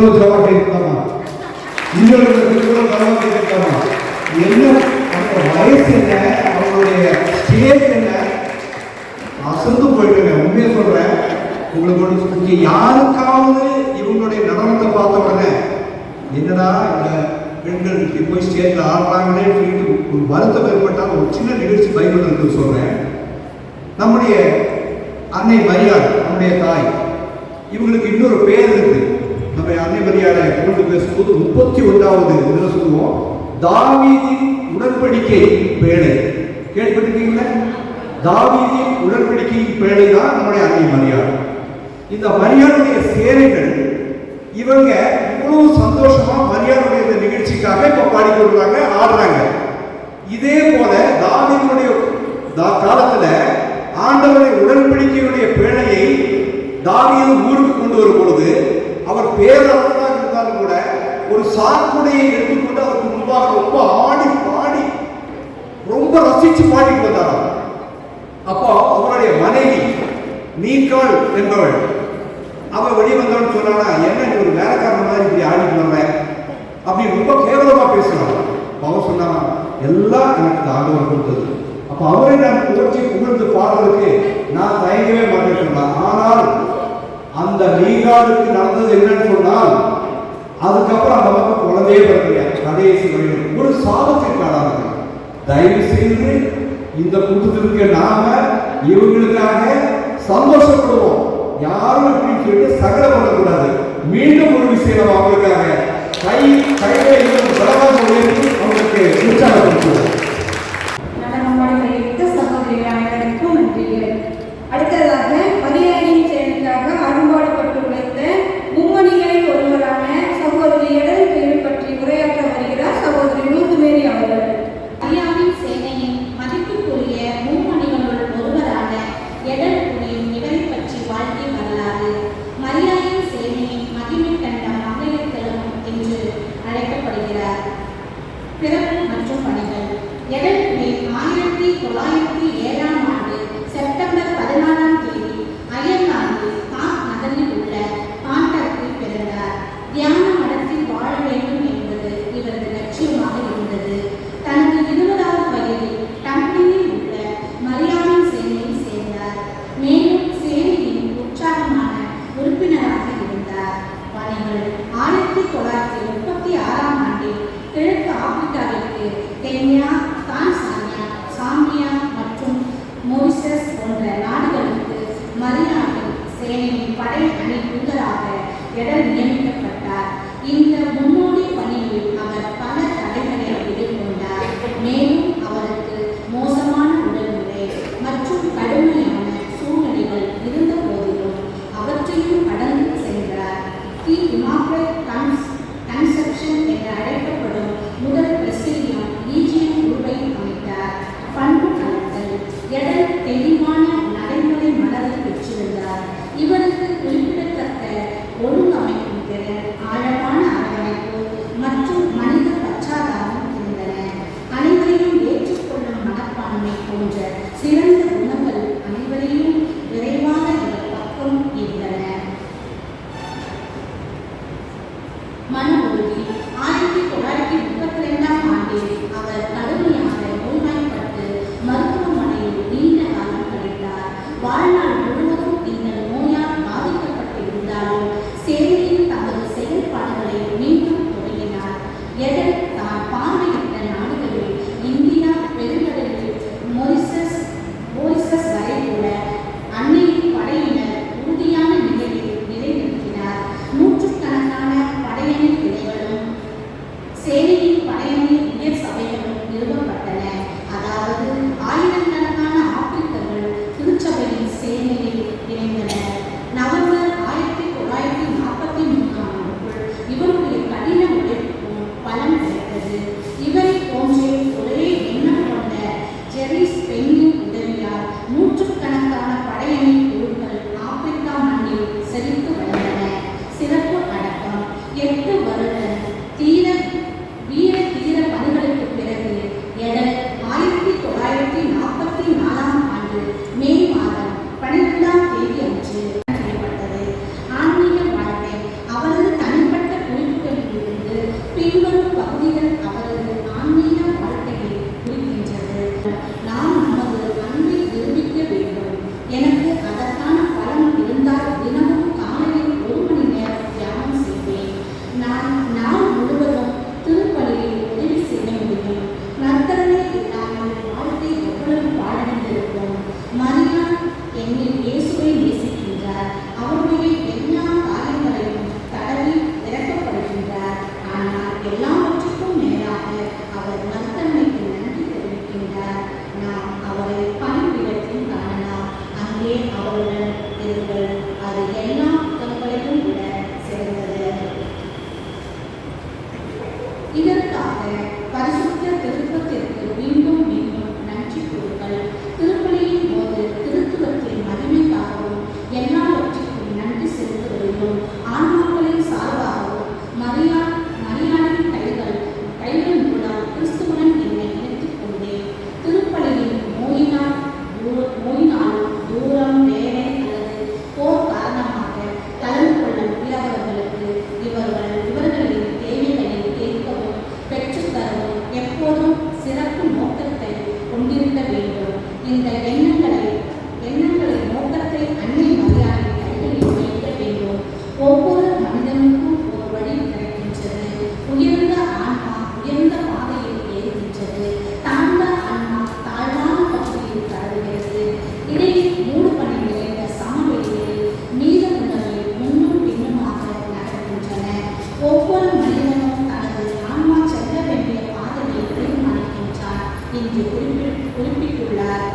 இவ்வளவு ஜவாபை இருக்காமா, இவ்வளவு ஜவாபை இருக்காமா, என்ன அவங்க வயசு என்ன, அவங்களுடைய ஸ்டேஜ் என்ன, அசந்து போயிட்டுங்க. உண்மையை சொல்றேன் உங்களுக்கு. இங்க யாருக்காவது இவங்களுடைய நடனத்தை பார்த்த உடனே என்னடா இந்த பெண்கள் இப்படி போய் ஸ்டேஜில் ஆடுறாங்களே சொல்லிட்டு ஒரு வருத்தம் ஏற்பட்டால் ஒரு சின்ன நிகழ்ச்சி பைபிள் இருக்கு சொல்றேன். நம்முடைய அன்னை மரியாள், நம்முடைய தாய், இவங்களுக்கு இன்னொரு பேர் இருக்கு. நம்ம அன்னை மரியாதை கொண்டு பேசும்போது 31வது இதில் சொல்லுவோம், தாவீதின் உடன்படிக்கை பேழை. கேள்விப்பட்டிருக்கீங்களா? தாவீதின் உடன்படிக்கை பேழை தான் நம்முடைய அன்னை மரியாள். இந்த மரியாளுடைய சேனைகள் இவங்க இவ்வளவு சந்தோஷமா மரியாளுடைய இந்த நிகழ்ச்சிக்காக இப்ப பாடிக்கொள்றாங்க, ஆடுறாங்க. இதே போல தாவீதுடைய காலத்துல ஆண்டவருடைய உடன்படிக்கையுடைய பேழையை தாவீது ஊருக்கு கொண்டு வரும் பொழுது அவர் பேரரசராக இருந்தாலும் கூட ஒரு சாக்குடையை எடுத்துக்கொண்டு அவருக்கு முன்பாக ரொம்ப ஆடி பாடி ரொம்ப ரசிச்சு பாடிட்டு வந்தாராம். அப்போ அவருடைய மனைவி நீக்காள் என்பவள் அவன் வெளியே வந்தவன் சொன்னானா, என்ன நீ ஒரு வேலைக்காரன் மாதிரி இப்படி ஆடிட்டு வர்ற அப்படின்னு ரொம்ப கேவலமா பேசுறான். அவன் சொன்னானா, எல்லாம் எனக்கு ஆண்டவர் கொடுத்தது. அப்ப அவரை நான் புகழ்ச்சி புகழ்ந்து பாடுறதுக்கு நான் தயங்கவே மாட்டேன் சொன்னான். ஆனால் அந்த நீங்காலுக்கு நடந்தது என்னன்னு சொன்னால், அதுக்கப்புறம் அந்த பக்கம் குழந்தையே பிறக்கலையா, கடைசி வழியில் ஒரு சாபத்திற்கு ஆளாங்க. தயவு செய்து இந்த கூட்டத்திற்கு நாம இவங்களுக்காக சந்தோஷப்படுவோம், யாரும் அப்படின்னு சொல்லிட்டு சகல பண்ணக்கூடாது. மீண்டும் ஒரு விஷயம் அவங்களுக்காக கைகளை பலமாக உயர்த்தி அவங்களுக்கு உற்சாகப்படுத்துவோம். சகோதரிகளுக்கும் நன்றிகள். அடுத்ததாக மரியாதையின் செயலுக்காக அரும்பாடுபட்டு உழைத்த மும்மணிகளில் ஒருவரான சகோதரி எடல் பெயர் பற்றி உரையாற்ற வருகிறார் சகோதரி லூர்துமேரி அவர்கள். மரியாவின் சேனையின் மதிப்புக்குரிய மும்மணிகளுள் ஒருவரான எடல் புரியும் இவரை பற்றி வாழ்க்கை வரலாறு. மரியாவின் சேனையின் மகிமை கண்ட மங்கையர்த்தலம் என்று அழைக்கப்படுகிறார். பிறப்பு மற்றும் பணிகள். எடல் புரி 1907 ஆண்டு செப்டம்பர் 14 தேதி அயர்லாந்து காக் நகரில் உள்ள காண்டத்தில் பிறந்தார். தியான மடத்தில் வாழ வேண்டும் என்பது இவரது லட்சியமாக இருந்தது. தனது 20வது வயதில் டம்ப்ளினில் உள்ள மரியாவின் சேனையில் சேர்ந்தார். மேலும் சேனையின் உற்சாகமான உறுப்பினராக இருந்தார். பணிகள். 1936 ஆண்டில் கிழக்கு ஆப்பிரிக்காவிற்கு கென்யா, தான்சானியா, சாம்பியா மற்றும் பின்வரும் பகுதிகள் அவரது ஆன்மீக வாழ்க்கையை குறிக்கின்றது. நாம் நமது அன்பை நிரூபிக்க வேண்டும். எனக்கு அதற்கான பலம் இருந்தால் தினமும் காலையில் 1 மணி நேரம் தியானம் செய்வேன். நான் நாள் முழுவதும் திருப்பலியில் உதவி செய்ய முடியும். நற்கரணை இல்லாமல் வாழ்க்கை எவ்வளவு பாழடைந்திருக்கும். மரியா என்னில் இயேசுவை நேசிக்கின்றார். அவருடைய எல்லா காரியங்களையும் தடவி இறக்கப்படுகின்றார். ஆனால் எல்லாவற்றுக்கும் மேலாக அவர் நற்கரணைக்கு நன்றி தெரிவிக்கின்றார். நாம் அவரை பணிவிடத்தில் காணலாம். அங்கே அவருடன் இருங்கள். அது எல்லா புத்தகங்களையும் விட சிறந்தது. இதற்காக பரிசுத்த திருப்பத்திற்கு மீண்டும் மீண்டும் நன்றி கூறுங்கள். திருப்பலியின் போது திருத்துவத்தின் மகிமைக்காகவும் எல்லாவற்றிற்கும் நன்றி செலுத்துவதிலும் ஆன்மாக்களின் சார்பாகவும் மரியாதையின் கைகள் மூலம் கிறிஸ்துவுடன் என்னை இணைத்துக் கொண்டேன். திருப்பலியின் நோயினாலும் தூரம், வேலை அல்லது போர் காரணமாக கலந்து கொள்ள முடியாதவர்களுக்கு இவர்களின் தேவைகளை கேட்கவும் பெற்றுத்தரவும் எப்போதும் சிறப்பு நோக்கத்தை கொண்டிருக்க வேண்டும். இந்த எண்ணங்களை நோக்கத்தை அன்னை மரியாதை கைகளில் வைக்க வேண்டும். ஒவ்வொரு மனிதனுக்கும் ஒரு வழி கிடைக்கின்றது. உயர்ந்த ஆன்மா உயர்ந்த பாதையில் ஏறுகின்றது. தாழ்ந்த ஆன்மா தாழ்வான பகுதியில் தழுவுகிறது. இடையில் மூடுபனி நிறைந்த சமவெளிகளில் மீதமுள்ளவை முன்னும் பின்னுமாக நகர்கின்றன. ஒவ்வொரு மனிதனும் தனது ஆன்மா செல்ல வேண்டிய பாதையை தீர்மானிக்கின்றார் என்று குறிப்பிட்டுள்ளார்.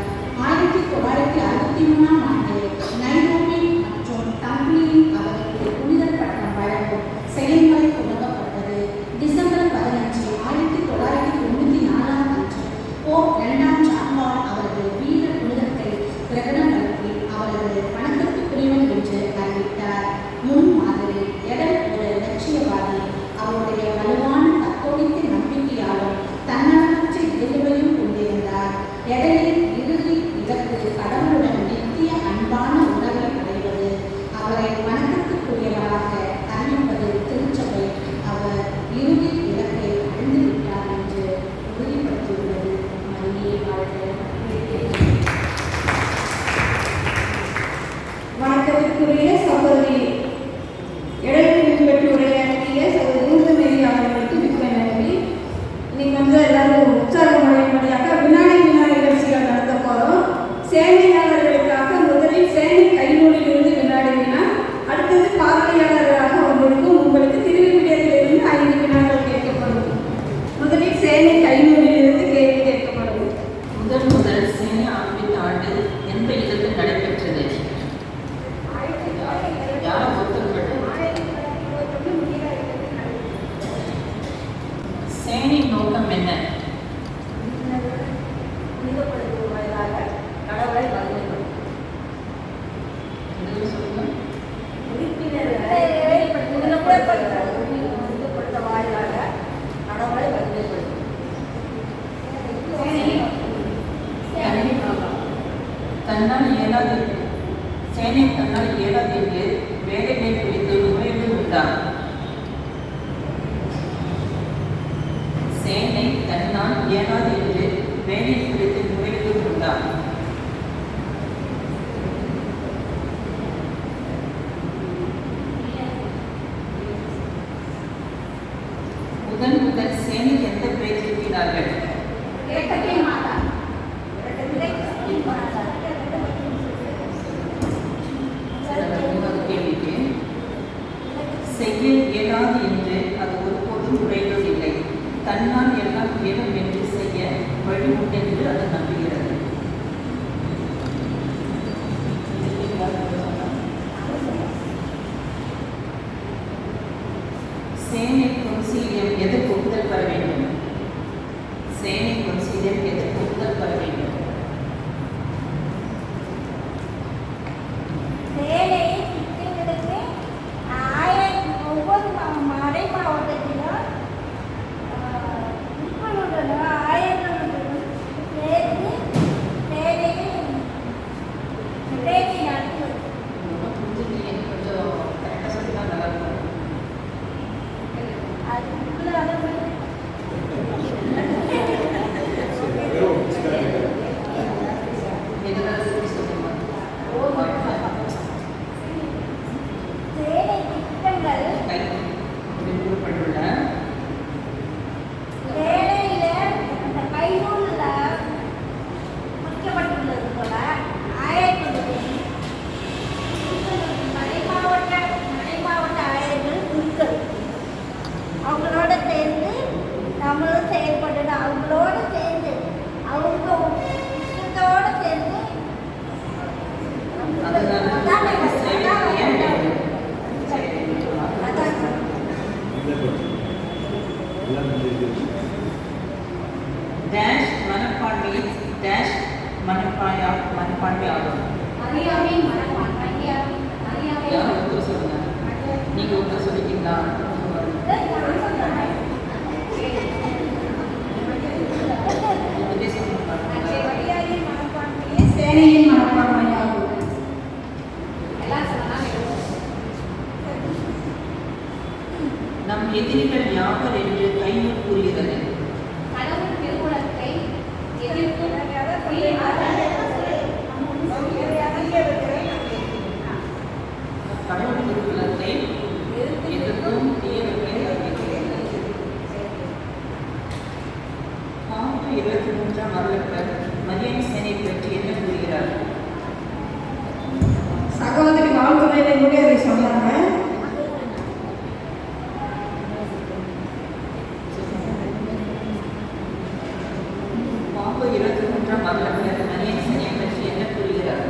1963ஆம் ஆண்டு நைரோபி மற்றும் டம்ப்ளினில் அவருக்கு புனிதர் பட்டம் வழங்கும் செயல்முறை தொடங்கப்பட்டது. டிசம்பர் 15, 1994ஆம் அன்று போப் 2ஆம் ஜான்பால் அவரது வீர புனிதத்தை பிரகடனப்படுத்தி அவரது வணக்கத்துக்குரியவன் என்று அறிவித்தார். முன்மாதிரி எடல் ஒரு லட்சியவாதி. அவருடைய வலுவான கத்தோலிக்க நம்பிக்கையாலும் தன்னலமற்ற இயல்பையும் கொண்டிருந்தார். எடலின் இறுதி இலக்கு கடவுளுடன் நித்திய அன்பான உறவை அடைவது. அவரை வணக்கத்துக்குரியவராக அறிவிப்பது திருச்சபை. அவர் இறுதி இலக்கை அடைந்துவிட்டார் என்று உறுதிப்படுத்தியுள்ளது. மரியே வாழ்க. வணக்கத்திற்குரிய சகோதரி எடலில் பெற்று உரையாற்றிய சகோதரி மேரி அவர்களுக்கு மிக்க நன்றி. இன்னைக்கு எல்லாரும் உற்சாகமடையும்படியாக வினாடி நிகழ்ச்சிகள் நடத்த போகிறோம். சேனையாளர்களுக்காக முதலில் சேனை கைநூலிலிருந்து வினாடி வினா, அடுத்தது பார்வையாளர்களாக உங்களுக்கு திருவிவிலியத்திலிருந்து 5 வினாக்கள் கேட்கப்படும். முதலில் சேனை கைநூலிலிருந்து கேள்வி கேட்கப்படும். முதல் சேனை ஆரம்பித்த ஆண்டு எந்த இடத்தில் நடைபெற்றது? யார் ஒத்துக்கொண்டு? சேனையின் நோக்கம் என்ன? தன்னால் இயலாது சேனை தன்னால் இயலாது என்று வேலைகளை குறித்து நுழைவு உண்டா? சேனை தன்னால் இயலாது என்று வேலை குறித்து நுழைவு உண்டா? முதல் சேனைக்கு எந்த பெயர் இருக்கிறார்கள்? கேள்விக்கு செய்ய இயலாது என்று அது ஒருபோதும் உடையதில்லை. தன்னால் எல்லாம் இயலும் என்று செய்ய வழி உண்டென்று அது நம்புகிறது. சேனை கொன்சீலியம் எதற்கு ஒப்புதல் பெற வேண்டும்? சேனை கொன்சீலியம் எதற்கு ஒப்புதல் பெற வேண்டும்? ஒவ்வொரு மறை மாவட்டத்திலும் அதுக்குள்ள டேஷ் மனப்பான்மை டேஷ் மனப்பான்மை ஆகும். யாரும் ஒருத்தர் சொல்லுங்க. நீங்க ஒருத்தர் சொல்லிட்டீங்களா? சேனையின் மனப்பான்மையாகும். நம் எதிரிகள் யாவர் என்று கையில் கூறுகிறது. கடவுள் திருக்குறளை எதிர்க்கும் கடவுள் திருக்குறளை எதிர்க்கும் தீயவர்களை பாம்பு 23ஆம் அருளப்பர் மரியன் சேனை பற்றி என்ன கூறுகிறார்? சகோதரி வாழ்த்துறையில கூட அதை சொன்னாங்க. பாம்பு 23ஆம் அருளப்பர் மரியன் சேனை பற்றி என்ன கூறுகிறார்?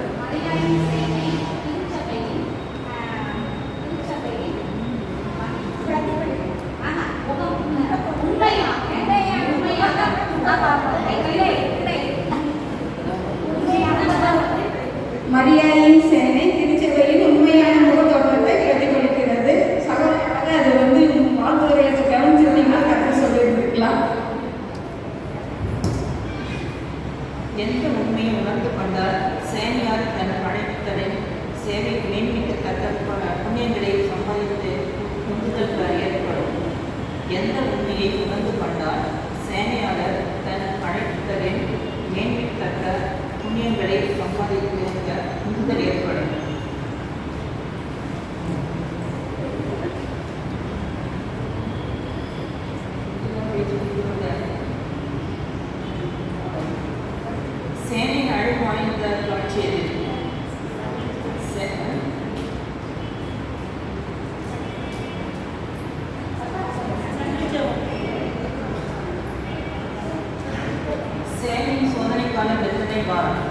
மரியாயின் சேனை திருச்சபையின் உண்மையான முகத்தோற்றத்தை பிரதிபலிக்கிறது. சகோதரராக அது வாழ்த்துறையை கவனிச்சிருந்தீங்கன்னா கற்று சொல்லியிருக்கலாம். எந்த உண்மையை உணர்ந்து கொண்டால் சேனையார் தன் படைத்தலின் சேவை மேம்பட்டு கற்ற புண்ணியங்களை சம்பாதித்து உந்துதல் ஏற்படும். எந்த உண்மையை உணர்ந்து கொண்டால் சேனையாளர் தன் படைத்தலின் மேம்பட்ட புண்ணியங்களை சம்பாதித்து உந்துதல் ஏற்படும். சேனை அழுவாய்ந்த காட்சியது. சேனையின் சோதனைக்கான விருதினை வாரம்.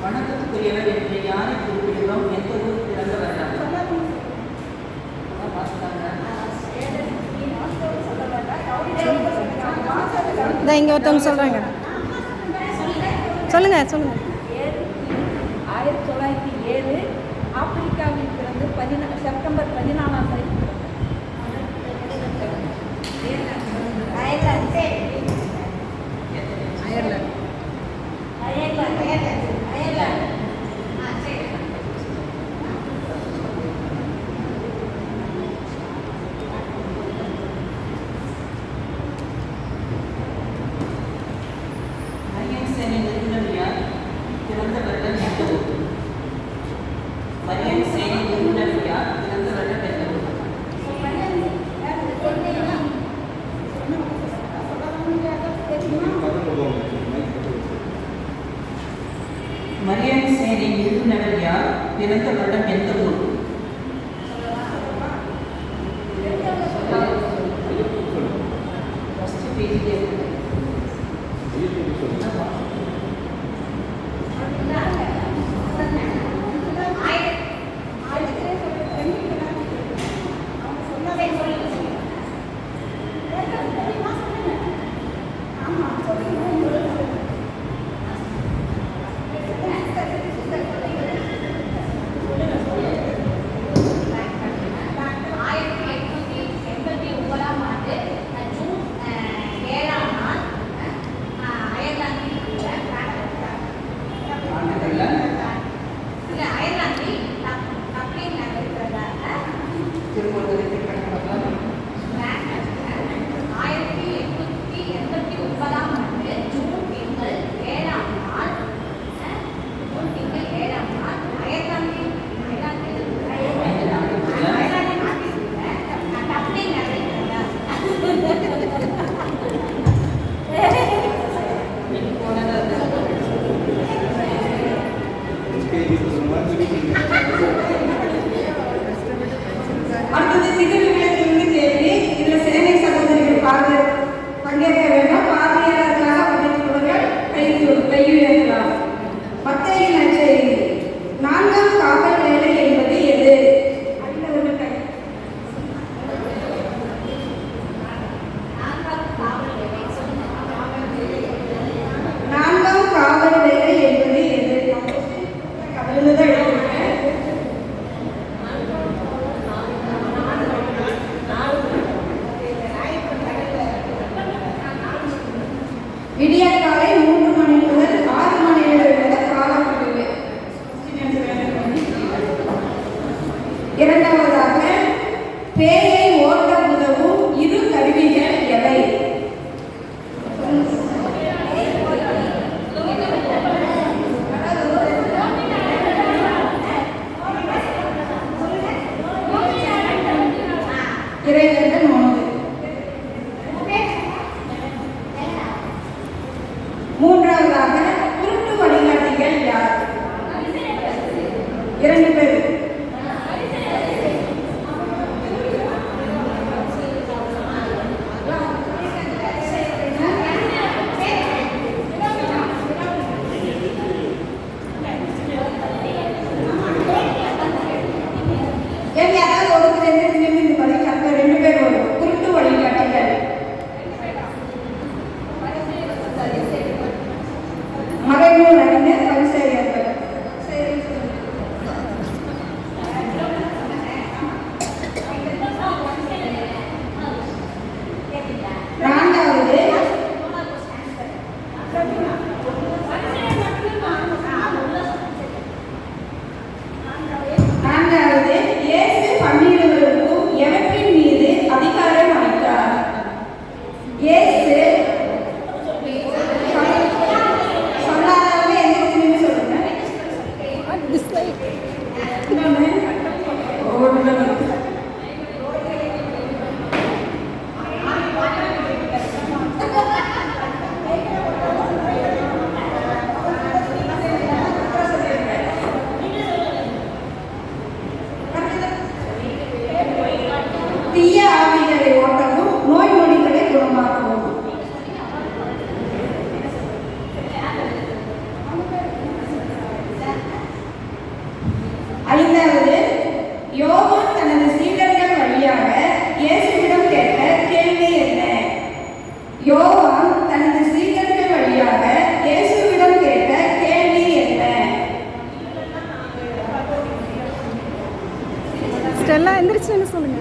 வணக்கத்துக்குரியவர் என்று யாரை குறிப்பிடுகிறோம்? எந்த ஊர் பிறந்த வரலாம்? இங்கே ஒருத்தவங்க சொல்கிறாங்க. சொல்லுங்கள் சொல்லுங்கள். 1907 ஆப்பிரிக்காவில் பிறந்து செப்டம்பர் 14ஆம் தேதி மரியன் சேனை நிறுவனர் யார்? பிறந்த வருடம் எந்த ஊர்? மரியன் சேனை நிறுவனர் யார்? பிறந்த வருடம் எந்த ஊர்? மரியன் சேனை நிறுவனர் யார்? பிறந்த வருடம் எந்த ஊர்? ஃபர்ஸ்ட் பேஜிலே இருக்கு. கையுயர்த்தலாம். மத்தேயு நற்செய்தி. 4ஆம் காவல் வேலை என்பது எது? அறிந்தவர்கள் கை. 4ஆம் காவல் வேலை என்பது எது? கவிழ்ந்துதான் எழுதியிருக்கேன். விடியற்காலை 3 மணி முதல் 6 மணி வரை உள்ள காலப்பகுதி. இரண்டாவதாக, பேயை ஓட்ட உதவும் இரு கருவிகள் எவை? இறைவர்கள் உணவு. மூன்றாவதாக, குருட்டு வழிகாட்டிகள் யார்? 2 பேர். யாராவது ஒருத்தர் எந்திரிச்சு இந்த பதில் கரெக்டாக 2 பேர் வரும். குருட்டு வழிகாட்டிகள். மறைநூல் அறிஞர் பரிசேயர்கள். நான்காவது, இயேசு பன்னிருவருக்கும் எவற்றின் மீது அதிகாரம் அளித்தார்? இயேசு சொல்லாதவங்க எந்திரிச்சு சொல்லுங்க. இன்னொன்னு, தீய ஆவிகளை ஓட்டவும் நோய் நொடிகளை குணமாக்கவும். ஐந்தாவது, யோவான் தனது சீடர்கள் வழியாக இயேசுவிடம் கேட்ட கேள்வி என்ன? யோவான் தனது சீடர்கள் வழியாக இயேசுவிடம் கேட்ட கேள்வி என்ன? ஸ்டெல்லா எந்திரிச்சுன்னு சொல்லுங்க.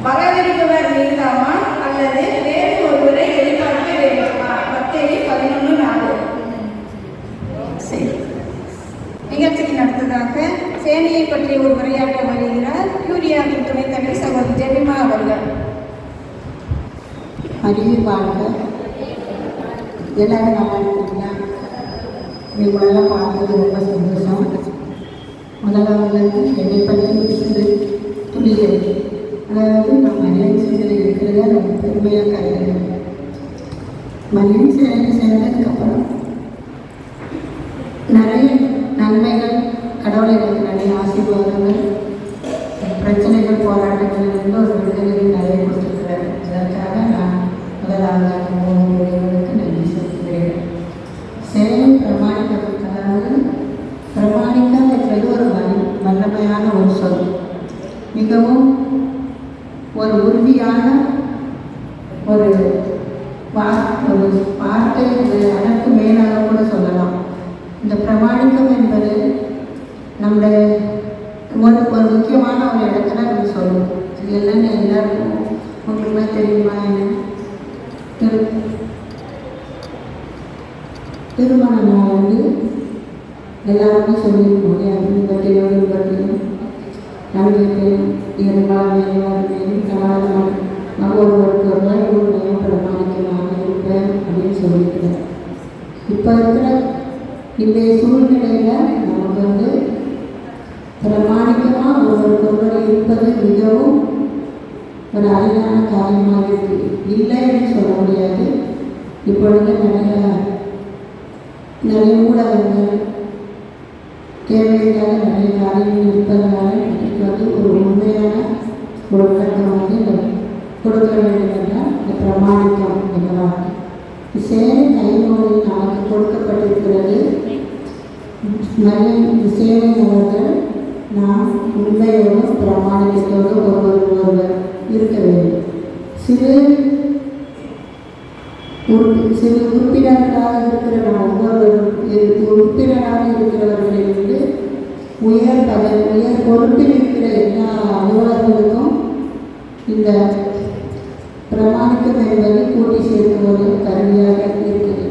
வரவிருப்பவர் நீதாமா அல்லது வேறு ஒருவரை எதிர்பார்க்க வேண்டுமா? மத்தேயு 11:4. சரி, நிகழ்ச்சிக்கு அடுத்ததாக சேனையை பற்றி ஒரு உரையாற்ற வருகிறார் யூரியாவின் துணைத் தலைவர் சகோதரி ஜெபிமா அவர்கள். அறிவிப்பாங்க எல்லாரும் நல்லா இருக்கீங்களா? இவங்களெல்லாம் பார்க்கறது ரொம்ப சந்தோஷம். முதல்ல என்னை பற்றி சிறு துளிகள், அதாவது நான் மலேசியாவில் இருக்கிறத ரொம்ப பெருமையாக கருதுகிறேன். மலேசியாவில் சேர்ந்ததுக்கப்புறம் நிறைய நன்மைகள், கடவுளை எனக்கு நிறைய ஆசீர்வாதங்கள், பிரச்சனைகள், போராட்டங்கள் இருந்து ஒரு விடுதலை நிறைய கொடுத்துருக்கிறார். அதற்காக நான் முதலாவதாக இறைவனுக்கு நன்றி செலுத்துகிறேன். செயலை பிரமாணிப்பதற்காக, பிரமாணிக்கம் என்பது ஒரு வல்லமையான ஒரு சொல், மிகவும் ஒரு உறுதியான ஒரு வார்த்தை, அதற்கு மேலாக கூட சொல்லலாம். இந்த பிரமாணிக்கம் என்பது நம்முடைய ஒரு முக்கியமான ஒரு இடத்துல நம்ம சொல்லணும். இது என்னன்னு எல்லாருக்கும் உங்களுக்குமே தெரியுமா? என்ன திருமணம் எல்லாருமே சொல்லியிருக்கோம். அப்படின்னு பற்றியும் நம்பிக்கையும் இருந்தாலும் நம்ம ஒருவருக்கு ஒருவரையும் பிரமாணிக்கமாக இருப்பேன் அப்படின்னு சொல்லியிருக்கிறேன். இப்போ இருக்கிற இன்றைய சூழ்நிலையில் நமக்கு பிரமாணிக்கமாக ஒருவருக்கு ஒருவர் இருப்பது மிகவும் ஒரு அரிதான காரியமாக இருக்கு. இல்லைன்னு சொல்ல முடியாது. இப்பொழுது நிறைய ஊடகங்கள் தேவையில்லாத நிறைய காரியங்கள் இருப்பதனால எனக்கு வந்து ஒரு உண்மையான ஒரு விளக்கம் வந்து கொடுக்க வேண்டும் என்றால் இந்த பிரமாணிக்கம் என்ற வார்த்தை சேவை கைநூலில் நமக்கு கொடுக்கப்பட்டிருக்கிறது. நல்ல சேவை அவர்கள் நாம் உண்மையோடு பிரமாணிக்கத்தோடு ஒருவர் இருக்க வேண்டும். சிறு உறுப்பினர்களாக இருக்கிற நாம் ஒவ்வொருவரும் உறுப்பினராக இருக்கிறவர்களிலிருந்து உயர் பொறுப்பில் இருக்கிற எல்லா அலுவலர்களுக்கும் இந்த பிரமாணிக்கம் என்பதை கூட்டி சேர்க்கும் ஒரு கருவியாக இருக்கிறது.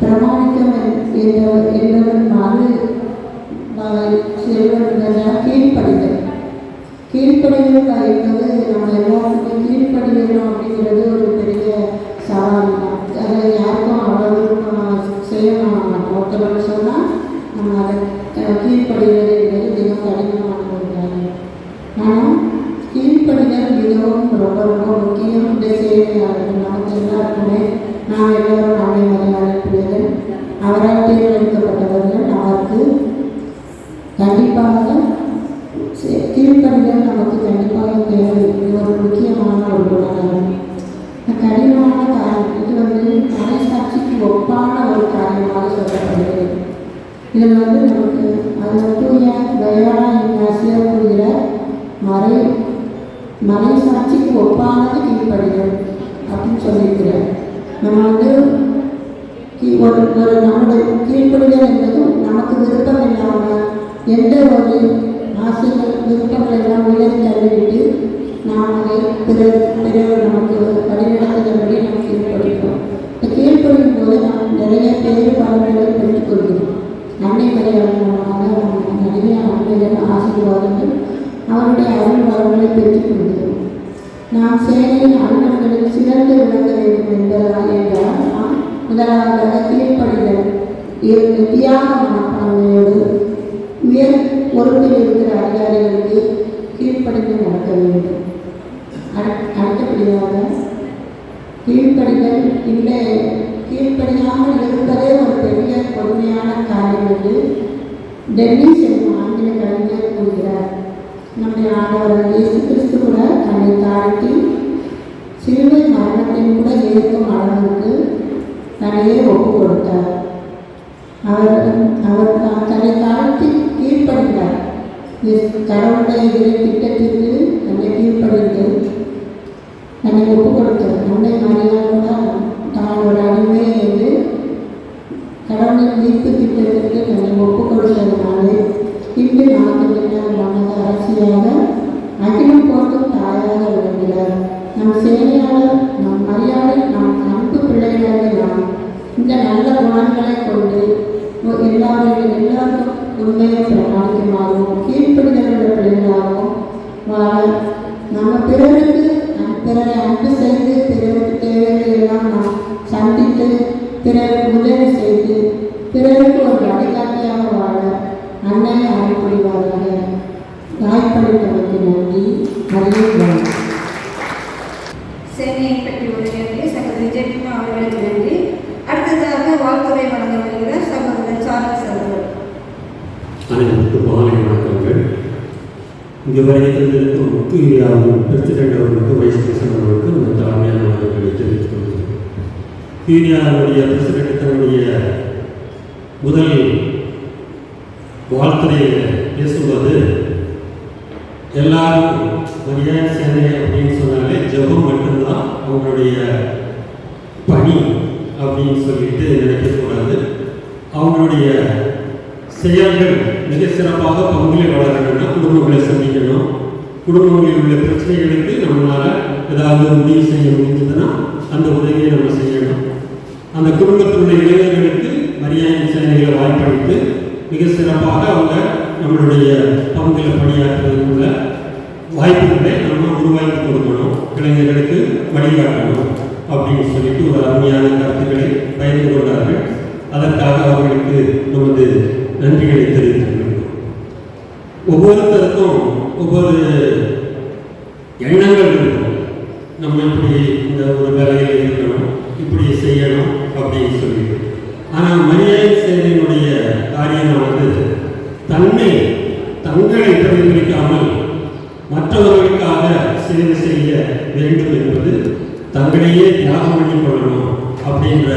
பிரமாணிக்கம் என்பதன் கீழ்ப்படிதல். கீழ்ப்படிதல் என்பது நம்ம எல்லாருக்குமே கீழ்ப்படிதல் அப்படிங்கிறது ஒரு பெரிய சவால் தான். அதை யாருக்கும் அவ்வளவு செய்யணும் மாட்டோம். ஒருத்தர் சொன்னால் நம்ம அதை கீழ்ப்படிதல் என்பது மிகவும் கடினமான ஒரு காரியம். ஆனால் கீழ்ப்படிதல் மிகவும் ரொம்ப ரொம்ப முக்கியம். இந்த சேவையாளர்கள் நமக்கு எல்லாருக்குமே நாம் எல்லோரும் நம்மை மரியாதை பிள்ளைகள், அவரால் தேர்ந்தெடுக்கப்பட்டவர்கள். அவருக்கு கண்டிப்பாக கீழ்ப்படிதல் நமக்கு கண்டிப்பாக தேவை. இது ஒரு முக்கியமான ஒரு குணம். கடினமான காரியம் இது வந்து மனசாட்சிக்கு ஒப்பான ஒரு காரியமாக சொல்லப்படுகிறது. இதில் வந்து நமக்கு அது தூய தயாரா ஆசிரியர் கூறுகிற மறைசாட்சிக்கு ஒப்பானது கீழ்ப்படிதல் அப்படின்னு சொல்லியிருக்கிறார். நம்ம வந்து ஒரு நம்முடைய கீழ்ப்படிதல் என்பது நமக்கு விருப்பம் இல்லாமல் எந்த ஒரு ஆசைகள் விருப்பங்கள் எல்லாம் உயர்த்தி தள்ளிவிட்டு நாம் அதை பிறர் நமக்கு வழிநடத்துகிறபடி நாம் கீழ்ப்படுகிறோம். இந்த கீழ்ப்படியும் போது நாம் நிறைய பேர் பலன்களை பெற்றுக்கொள்கிறோம். அன்னை மரியாதையாக நிறைய அன்னைகள் ஆசீர்வாதங்கள் அவருடைய அருள் வரங்களை பெற்றுக்கொள்கிறோம். நாம் சேவையின் அலுவலர்களில் சிறந்து விளங்க வேண்டும் என்றால் நாம் முதலாவதாக கீழ்ப்படிதல் தியாக மனப்பான்மையோடு உயர் பொறுப்பில் இருக்கிற அதிகாரிகளுக்கு கீழ்ப்படிந்து நடக்க வேண்டும். அடுத்தபடியாக கீழ்ப்படிதல் இல்லை, கீழ்ப்படியாமல் இருப்பதே ஒரு பெரிய கொடுமையான காரியம் என்று டென்னிஸ் என்னும் ஆங்கில கவிஞர் கூறுகிறார். நம்முடைய ஆண்டவர் இயேசு கிறிஸ்து கூட தன்னை தாழ்த்தி சிலுவை மரணத்தையும் கூட ஏற்கும் அளவுக்கு தன்னையே ஒப்பு கொடுத்தார். அவர் தன்னை தாழ்த்தி கீழ்ப்படிந்தார். கடவுளுடைய திட்டத்திற்கு தன்னை கீழ்ப்படிந்து தன்னை ஒப்பு கொடுத்தார். அன்னை மரியாதை கூட தான் ஒரு அடிமை என்று கடவுளின் மீட்பு திட்டத்திற்கு தன்னை ஒப்பு கொடுத்ததுனாலே இன்று நமக்கு பின்னால் நமது அரசியாக அகிலம் போற்றும் தாயாக விளங்குகிறார். நம் சேவையாளர், நம் மரியாதை, நம் அன்பு பிள்ளைகளாக நாம் இந்த நல்ல குணங்களை கொண்டு எல்லாருக்கும் உண்மையை பிரமாணிக்கமாகவும் கீழ்ப்படிதலுள்ள பிள்ளைகளாகவும் வாழ நம்ம பிறரை அன்பு செய்து பிறருக்கு தேவைகளை எல்லாம் நாம் சந்தித்து பிறருக்கு உதவி செய்து பிறருக்கு ஒரு வழிகாட்டியாக வாழ அன்னை அருள் புரிவாராக. வாய்ப்பளித்தமைக்கு நன்றி. அறிய சேவையை பற்றி உரையாற்றிய சகோதரி ஜெபிமா அவர்களுக்கு நன்றி. அடுத்ததாக வாழ்த்துறை வழங்க வருகிற சகோதரர் சார்லஸ் அவர்கள். அனைவருக்கும் மாலை வணக்கங்கள். இங்கு வருகிறதற்கும் கீரியாவும் பிரசிடென்ட் அவர்களுக்கும் வைஸ் பிரசிடென்ட் அவர்களுக்கும் இந்த தாழ்மையான வணக்கங்களை தெரிவித்துக் கொள்கிறேன். கீரியாவுடைய பிரசிடென்ட் தன்னுடைய முதல் வாழ்த்துறையை பேசும்போது எல்லாரும் மரியாதை சேவை அப்படின்னு சொன்னாலே ஜெபம் மட்டும்தான் அவங்களுடைய பணி அப்படின்னு சொல்லிட்டு நினைக்கக்கூடாது. அவங்களுடைய செயல்கள் மிக சிறப்பாக பங்குகளை வளரணும்னா குடும்பங்களை சந்திக்கணும். குடும்பங்களில் உள்ள பிரச்சனைகளுக்கு நம்மளால் ஏதாவது உதவி செய்ய முடிஞ்சதுன்னா அந்த உதவியை நம்ம செய்யணும். அந்த குடும்பத்தினுடைய இளைஞர்களுக்கு மரியாதை சேவைகளை வாய்ப்பளித்து மிக சிறப்பாக அவங்க நம்மளுடைய பங்குகளை பணியாற்றுவதற்குள்ள வாய்ப்புகளை நம்ம உருவாக்கி கொடுக்கணும். இளைஞர்களுக்கு வழிகாட்டணும் அப்படின்னு சொல்லிட்டு ஒரு அருமையான கருத்துக்களை பகிர்ந்து கொண்டார்கள். அதற்காக அவர்களுக்கு நமது நன்றிகளை தெரிவித்துக் கொள்கிறோம். ஒவ்வொருத்தருக்கும் ஒவ்வொரு எண்ணங்கள் இருக்கும். நம்ம இப்படி இந்த ஒரு வேலையில் இருக்கணும், இப்படி செய்யணும் அப்படின்னு சொல்லிட்டு. ஆனால் மரியாதை சேவையினுடைய காரியமானது தங்களை பிரதிபலிக்காமல் மற்றவர்களுக்காக சேவை செய்ய வேண்டும் என்பது, தங்களையே தியாகம் பண்ணி கொள்ளணும் அப்படின்ற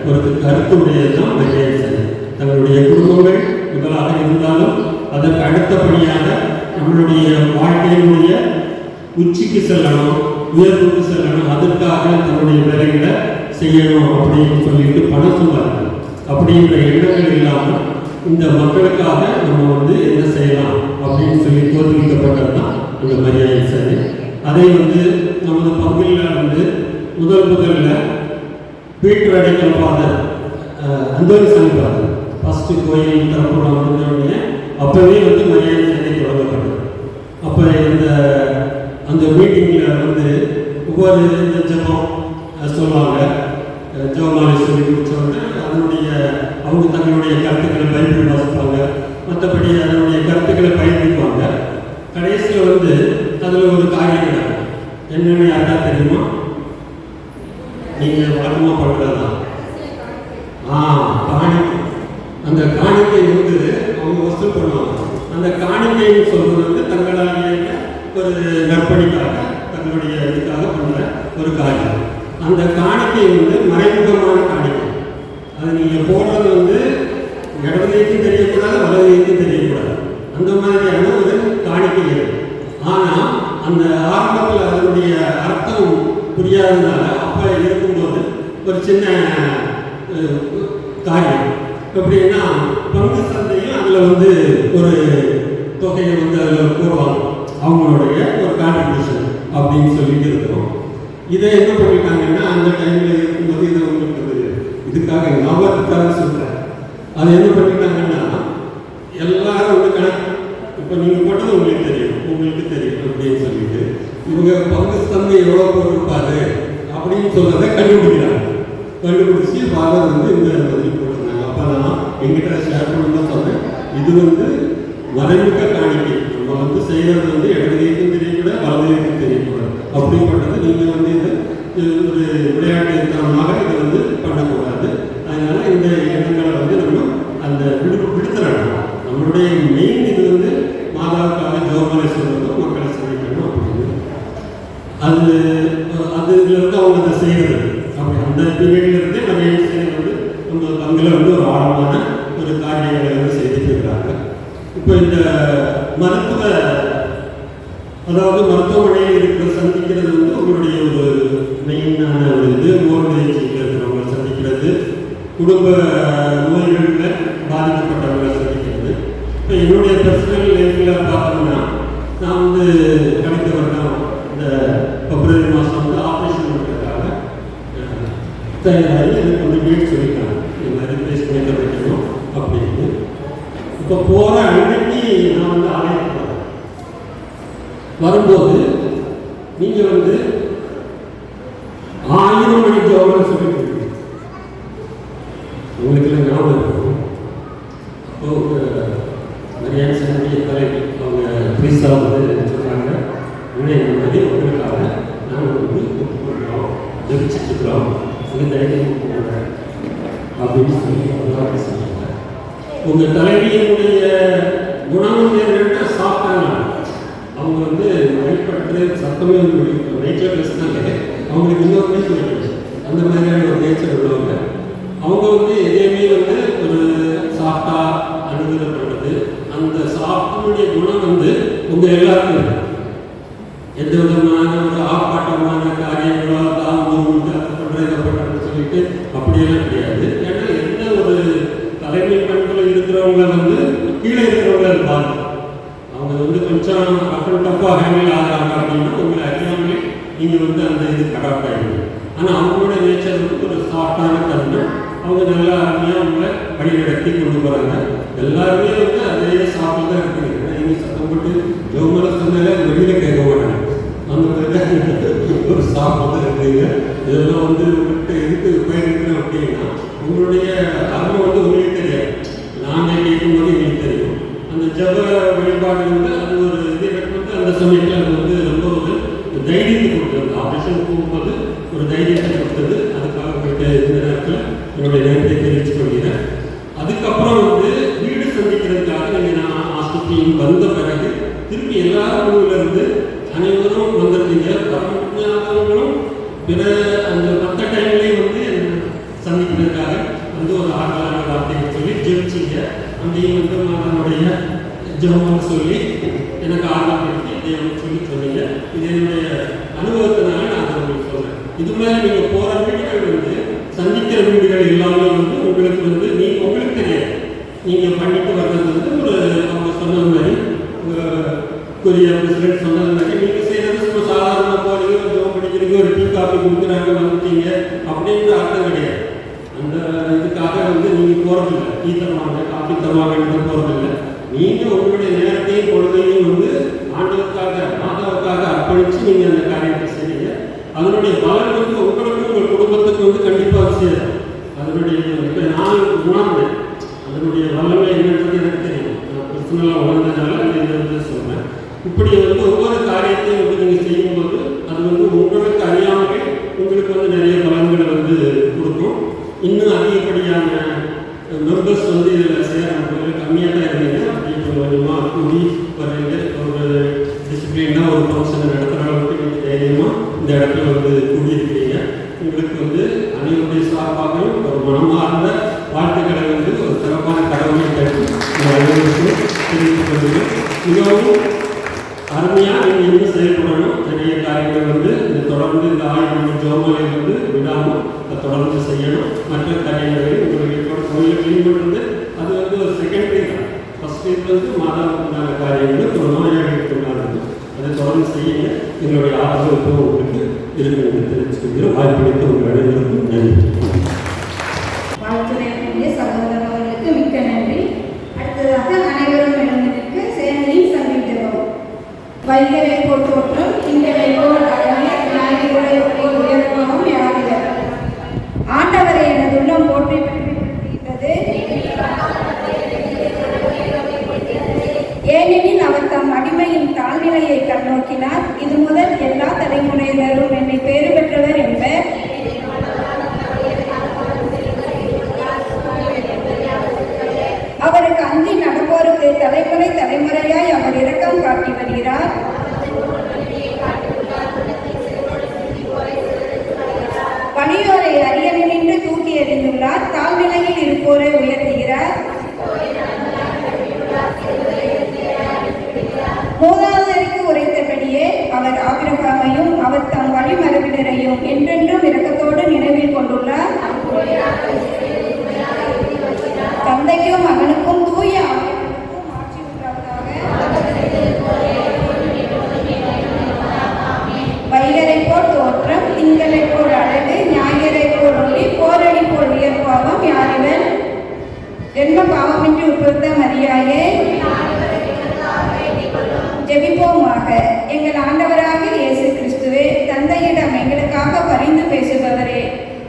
ஒரு கருத்துடையது தான் மரியாதை சேவை. தங்களுடைய குடும்பங்கள் முதலாக இருந்தாலும் அதற்கு அடுத்தபடியாக நம்மளுடைய வாழ்க்கையினுடைய உச்சிக்கு செல்லணும், உயர்வுக்கு செல்லணும், அதற்காக தன்னுடைய வேலைகளை செய்யணும் அப்படின்னு சொல்லிட்டு பணம் சம்பாதிக்கணும் அப்படின்ற எண்ணங்கள் இல்லாமல் இந்த மக்களுக்காக நம்ம என்ன செய்யலாம் அப்படின்னு சொல்லி தோற்றுவிக்கப்பட்டது தான் அந்த மரியாதை சேவை. அதை நமது பங்கில் முதல்ல பீட்டர் அடைக்கல் ஃபாதர் அந்தோனி சாமி ஃபாதர் ஃபஸ்ட்டு கோயில் தரப்புறம் வந்தோடனே அப்போவே மரியாதை சேவை தொடங்கப்பட்டது. அப்போ அந்த மீட்டிங்கில் ஒவ்வொரு ஜபம் சொல்லுவாங்க, ஜபமாலை சொல்லி முடிச்சோடனே அதனுடைய அவங்க தங்களுடைய கருத்துக்களை பயிர் வாசிப்பாங்க, மற்றபடி அதனுடைய கருத்துக்களை பயிர்விப்பாங்க. கடைசியில் அதில் ஒரு காரியம் நடக்கும். என்னென்னு யாருக்கா தெரியுமா? நீங்கள் வழக்கமாக பண்ணுறது தான் காணிக்கை. அந்த காணிக்கை அவங்க வசூல் பண்ணுவாங்க. அந்த காணிக்கைன்னு சொல்வது தங்களாகிய ஒரு நற்பணிக்காக, தங்களுடைய இதுக்காக பண்ணுற ஒரு காரியம். அந்த காணிக்கை மறைமுகமான காணிக்கை. அது நீங்கள் போடுறது இடதுலையும் தெரியக்கூடாது, வலதுலையும் தெரியக்கூடாது. அந்த மாதிரியான ஒரு காணிக்கை. ஆனால் அந்த ஆரம்பத்தில் அதனுடைய அர்த்தம் புரியாததுனால அப்போ இருக்கும்போது ஒரு சின்ன காரியம் எப்படின்னா, பங்கு சந்தையும் அதில் ஒரு தொகையை அதில் கூறுவாங்க, அவங்களுடைய ஒரு கான்ட்ரிபியூஷன் அப்படின்னு சொல்லிட்டு இருக்கிறோம். இதை என்ன பண்ணிட்டாங்கன்னா, அந்த டைமில் இருக்கும்போது இதை இதுக்காக ஞாபகத்துக்காக சொல்கிறேன். அதை என்ன பண்ணிட்டாங்கன்னா, எல்லாரும் கணக்கு இப்போ நீங்கள் போட்டது உங்களுக்கு தெரியும் அப்படின்னு சொல்லிட்டு இவங்க பங்கு சந்தை எவ்வளோ போட்டிருப்பாரு அப்படின்னு சொல்கிறத கண்டுபிடிச்சி ஃபாதர் இந்த பதில் போட்டிருந்தாங்க. அப்போ நான் எங்கிட்ட ஷேர் பண்ணணும்னு சொன்னேன். இது மறைமுக காணிக்கை. நம்ம செய்கிறது இடதுலையும் தெரியக்கூடாது, வலதுலையும் தெரியக்கூடாது. அப்படிப்பட்டது நீங்கள் இது ஒரு விளையாட்டுத்தனமாக இதை பண்ணக்கூடாது. அதனால இந்த எண்ணங்களை நம்ம அந்த விடுத்துறணும். நம்மளுடைய மெயின் இது மாதாவுக்காக ஜோமாலை சொல்றதும் மக்களை சந்திக்கணும் அப்படின்னு அதுலேருந்து அவங்க அதை செய்கிறது. அப்படி அந்த பீரியட்லேருந்தே நிறைய விஷயங்கள் நம்ம பங்கில் ஒரு ஆழமான ஒரு காரியங்களை செய்துட்டு இருக்கிறாங்க. இப்போ இந்த மருத்துவமனையில் இருக்கிற சந்திக்கிறது உங்களுடைய ஒரு மெயினான ஒரு இது. ஓர்கனைசேஷனில் இருக்கிறவங்களை சந்திக்கிறது, குடும்ப நோய்களில் பாதிக்கப்பட்டவங்களை சந்திக்கிறது. இப்போ என்னுடைய பர்சனல் லைஃப்பில் பார்த்தோம்னா, நான் கடந்த வருடம் இந்த பிப்ரவரி மாதம் ஆப்ரேஷன் பண்ணுறதுக்காக தயாராகி எனக்கு வீடு சொல்லிட்டாங்க, இந்த மாதிரி பேஸ் பண்ணி வைக்கணும் அப்படின்னு. இப்போ போகிற அன்னைக்கு நான் ஆலயத்துக்கு வரும்போது நீங்கள் 1000 மணி ஜோகம் சொல்லிட்டு உங்களுக்கு ஞாபகம் இருக்கும். அப்போ மரியாதை சேவை தலைவி அவங்க பிரீஸா சொல்கிறாங்க, இந்த மாதிரி உங்களுக்காக நாங்கள் ஒப்புக்கொள்கிறோம், ஜெபிச்சுட்டுருக்கிறோம், உங்கள் தைரியம் போகிறேன் அப்படின்னு சொல்லி அவங்க சொன்னாங்க. உங்கள் தலைவியினுடைய குணம் என்னென்னா சாப்பிட்டாங்க. அவங்க வழிபட்டு சத்தமே நேச்சர் பேசினாலே அவங்களுக்கு இன்னொரு நேச்சர், அந்த மாதிரியான ஒரு நேச்சர் உள்ளவங்க. அவங்க எதையுமே ஒரு சாஃப்டா அனுகிரகம் பண்ணுறது. அந்த சாஃப்டினுடைய குணம் உங்கள் எல்லாருக்கும் இருக்கு. எந்த விதமான ஒரு ஆர்ப்பாட்டமான காரியங்களோ பண்ணுறதுன்னு சொல்லிட்டு அப்படியெல்லாம் கிடையாது. ஏன்னா எந்த ஒரு தலைமை பண்பில் இருக்கிறவங்க கீழே இருக்கிறவங்க பாருங்க, அவங்க கொஞ்சம் டஃப்பாக ஹேண்டில் ஆகிறாங்க அப்படின்னா உங்களை அறியாமலே நீங்கள் அந்த இது கடாப்ட் ஆகிடுங்க. ஆனால் அவங்களோட நேச்சர் ஒரு சாஃப்டான தன்மை. அவங்க நல்லா அருமையாக அவங்கள வழிநடத்தி கொண்டு போகிறாங்க. எல்லாருமே அதே சாப்பிட்டு தான் இருக்குங்க. நீங்கள் சத்தம் போட்டு ஜோமலை சொன்னாலே அது வெளியில் கேட்க மாட்டாங்க. அந்த மாதிரி ஒரு சாப்பிட்டு தான் இருக்குங்க. இதெல்லாம் உங்கள்கிட்ட எதுக்கு உபயோகிக்கிறோம் அப்படின்னா, உங்களுடைய அருமை உங்களுக்கு தெரியாது, நாங்கள் கேட்கும்போது எங்களுக்கு தெரியும். அந்த ஜப வழிபாடு அது ஒரு இதை அந்த சமயத்தில் அது ரொம்ப ஒரு ஆபரேஷன் போகும்போது ஒரு தைரியத்தை கொடுத்தது. அதுக்காக போயிட்டு இந்த நேரத்தில் என்னுடைய நேரத்தை தெரிவித்து கொள்கிறேன். அதுக்கப்புறம் வந்து வீடு சந்திக்கிறதுக்காக நீங்கள் நான் ஆஸ்பத்திரியில் வந்த பிறகு திருப்பி எல்லா ஊர்லேருந்து அனைவரும் வந்திருந்தீங்க. பரமஞானங்களும் பிற அந்த மற்ற டைம்லேயும் வந்து சந்திக்கிறதுக்காக வந்து ஒரு ஆர்வலான வார்த்தையை சொல்லி ஜெபிச்சிங்க. அங்கேயும் வந்து நம்முடைய ஜெபம் சொல்லி எனக்கு ஆர்வப்படுத்தி தேவன் சொல்லி சொன்னீங்க. இது என்னுடைய அனுபவத்தினால நான் அதை உங்களுக்கு சொல்கிறேன். இது மாதிரி நீங்கள் போகிற வீடுகள் வந்து சந்திக்கிற வீடுகள் எல்லாமே வந்து உங்களுக்கு வந்து உங்களுக்கு தெரியாது. நீங்கள் பண்ணிட்டு வர்றது வந்து ஒரு அவங்க சொன்னது மாதிரி கொரியா பிரசிடென்ட் சொன்னது மாதிரி நீங்கள் செய்கிறது சும்மா சாதாரணமாக போகிறீங்க, ஜோம் படிக்கிறீங்க, ஒரு டீ காஃபி கொடுக்குறாங்க வந்துட்டீங்க அப்படின்ற அர்த்தம் கிடையாது. அந்த இதுக்காக வந்து நீங்கள் போகிறதில்லை, டீ தருவாங்க காஃபி தருவாங்கன்ற போகிறதில்லை. நீங்கள் உங்களுடைய நேரத்தையும் பொழுதையும் வந்து ஆண்டவருக்காக மாதாவுக்காக அர்ப்பணித்து நீங்கள் அந்த காரியத்தை செய்யுங்க. அதனுடைய பலன் வந்து உங்களுக்கும் உங்கள் குடும்பத்துக்கு வந்து கண்டிப்பாக சேரும். அதனுடைய நான் உணர்ந்தேன் அதனுடைய வல்லமை என்னன்றது எனக்கு தெரியும். நான் பர்சனலாக உணர்ந்ததுனால இந்த வந்து சொல்கிறேன். இப்படி வந்து ஒவ்வொரு காரியத்தையும் வந்து நீங்கள் செய்யும்போது அது வந்து உங்களுக்கு அறியாமலே உங்களுக்கு வந்து நிறைய பலன்களை வந்து கொடுக்கும். இன்னும் அதிகப்படியான மெம்பர்ஸ் வந்து இதில் சேரணும். கம்மியாக தான் இருந்தீங்க, இப்போ கொஞ்சமாக கூடி வர்றீங்க. ஒரு டிசிப்ளினாக ஒரு ஃபங்க்ஷனை நடத்துகிற அளவுக்கு நீங்கள் தைரியமாக இந்த இடத்துல வந்து கூடியிருக்கிறீங்க. உங்களுக்கு வந்து அனைவருடைய சார்பாகவும் ஒரு மனமார்ந்த வாழ்த்துக்களை வந்து ஒரு சிறப்பான கடவுளை கேட்டு அனைவருக்கும் தெரிவித்துக் கொள்கிறேன். மிகவும் அருமையாக நீங்கள் இன்னும் செயல்படணும். நிறைய காரியங்கள் வந்து இந்த தொடர்ந்து இந்த ஆய்வு ஜோமலை வந்து விடாமல் அதை தொடர்ந்து செய்யணும். மற்ற காரியங்களை உங்களுக்கு கோயிலை கிளீன் பண்ணுறது அது வந்து ஒரு செகண்டரி தான். ஃபஸ்ட் இது வந்து மாதாவுக்குண்டான காரியங்கள் ஒரு நோயாளிகளுக்கு உண்டானது. அதை தொடர்ந்து செய்யுங்க. எங்களுடைய ஆதரவு உங்களுக்கு இருக்கு தெரிவிச்சுக்கிறோம். வாய்ப்பளித்த உங்கள் அனைவருக்கும் நன்றி. வாழ்த்துறைய சகோதரர் அவர்களுக்கு மிக்க நன்றி. அடுத்ததாக அனைவரும் எழுந்திருக்கு சேனையின் சந்தித்தோம். வைகரை போல் தோற்றம் திங்களை போல் அழகிய உயர்வாகவும் யாரிவர் ஆண்டவரை எனது உள்ளம் போற்றி பெற்றிருக்கிறது. ஏனெனில் அவர் தம் அடிமையின் தாழ்நிலையை கண்ணோக்கினார். இது முதல் எல்லா தலைமுறையினரும் என்னை பேறு பெற்றவர் என்பர். அவருக்கு அஞ்சி நடப்போருக்கு தலைமுறை தலைமுறையாய் அவர் இரக்கம் காட்டி வருகிறார். பணியோரை அரியணையினின்று தூக்கி எறிந்துள்ளார். தாழ்நிலையில் இருப்போரை உயர்த்துகிறார். மூதாதையருக்கு உரைத்தபடியே அவர் ஆபிரகாமையும் அவர் தம் வழிமரபினரையும் என்றென்றும் இரக்கத்தோடு நினைவில் கொண்டுள்ளார். தந்தைக்கும் மகனுக்கும் தூய ஆவியானவருக்கும் ஆட்சி உண்டாவதாக. வைகரை போல் தோற்றம் திங்களை போல் அழகு ஞாயிறை போல் ஒளி போரணி போல் உயர்வாகும் யாரிவர் ஜென்ம பாவமின்றி உட்படுத்த மரியாயே ஜெபிப்போமாக. எங்கள் ஆண்டவராக இயேசு கிறிஸ்துவே, தந்தையிடம் எங்களுக்காக பரிந்து பேசுபவரே,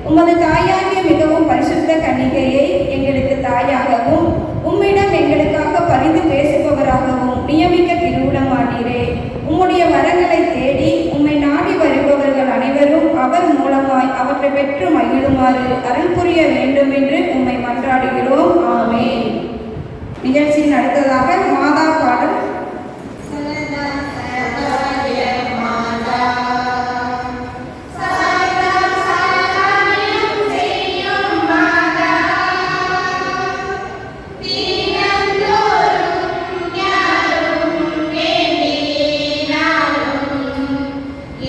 உமது தாயாகிய மிகவும் பரிசுத்த கன்னிகையை எங்களுக்கு தாயாகவும் உம்மிடம் எங்களுக்காக பரிந்து பேசுபவராகவும் நியமிக்க திருவுளமானீரே. உம்முடைய வரங்களை தேடி உம்மை நாடி வருபவர்கள் அனைவரும் அவர் மூலமாய் அவற்றை பெற்று மகிழுமாறு அருள் புரிய வேண்டும் என்று உம்மை மன்றாடுகிறோம். ஆமென். நிகழ்ச்சியின் அடுத்ததாக மாதா பாடல்.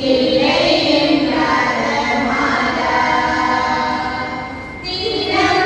இல்லை என்றாத மாதா தினம்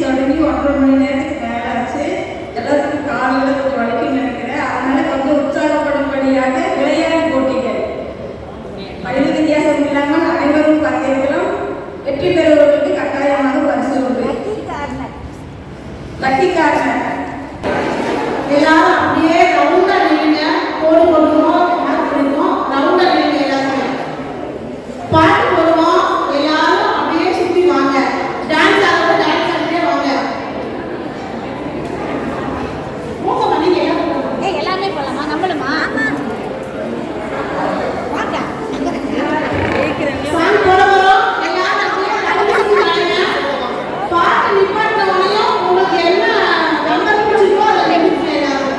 தொடங்கி 1.5 மணி நேரத்துக்கு மேலே ஆச்சு. எல்லாத்துக்கும் காலையில் கொஞ்சம் வலிக்குன்னு நினைக்கிறேன். அதனால கொஞ்சம் உற்சாகப்படும்படியாக விளையாட்டு போட்டிகள் 10 வித்தியாசம் இல்லாமல் அனைவரும் பங்கேற்கலாம். வெற்றி பெறுவதற்கு கட்டாயமாக பரிசு உண்டு. லக்கி கார்னர் எல்லாரும் அப்படியே ரவுண்டா நில்லுங்க. கோடு போடுவோம், மார்க் பண்ணிப்போம். ரவுண்டா நில்லுங்க. எல்லாருமே பாட்டு போடுவோம். எல்லாரும் அப்படியே சுத்தி வாங்க. டான்ஸ் ஆடுறது டான்ஸ் ஆடிட்டே வாங்க. மூக்க பண்ணீங்க எல்லாமே போலாமா? நம்மளுமா? வாங்க. சாங் போட வரோம். எல்லாரும் அப்படியே ரவுண்டா சுத்தி வாங்க. பாட்டு நிப்பாட்டின உடனே உங்களுக்கு என்ன ரொம்ப பிடிச்சிருக்கோ அதை நினைச்சு எல்லாரும்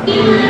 Thank you.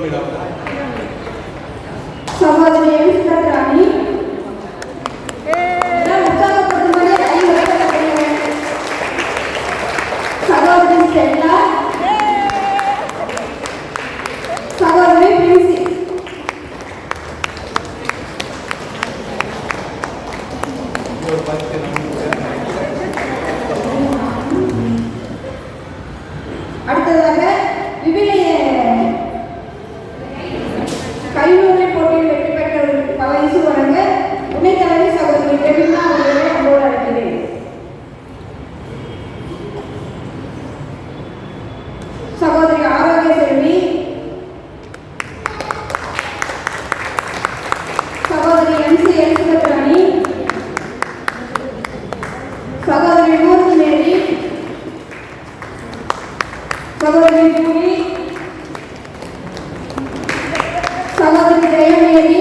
மேடம். சகோதரி எலிசபெத் ராணி. உற்சாகப்படுத்தும்படி கை உயர்த்தப்படுங்க. சகோதரி ஸ்டெல்லா. சகோதரி பிரின்சி. அடுத்ததாக விவிலிய கல்லூரி போட்டியில் வெற்றி பெற்றவர்களுக்கு பரிசு வழங்க துணைத் தலைவி சகோதரி டெமினா அவர்களை அன்போடு அழைக்கிறேன். சகோதரி ஆரோக்கிய செல்வி. சகோதரி எம்சி எலிசபெத் ராணி. சகோதரி மூர்த்தி மேரி. சகோதரி ஜூலி. சகோதரி ஜெயமேரி.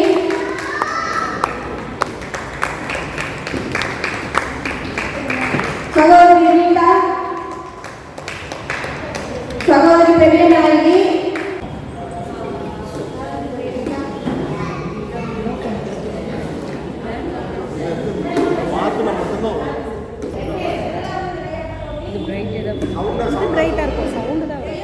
சகோதரி ரீட்டா. சகோதரி பெரியநாயகி. பிரைட்டாக இருக்கும் சவுண்டு தான் வரும்.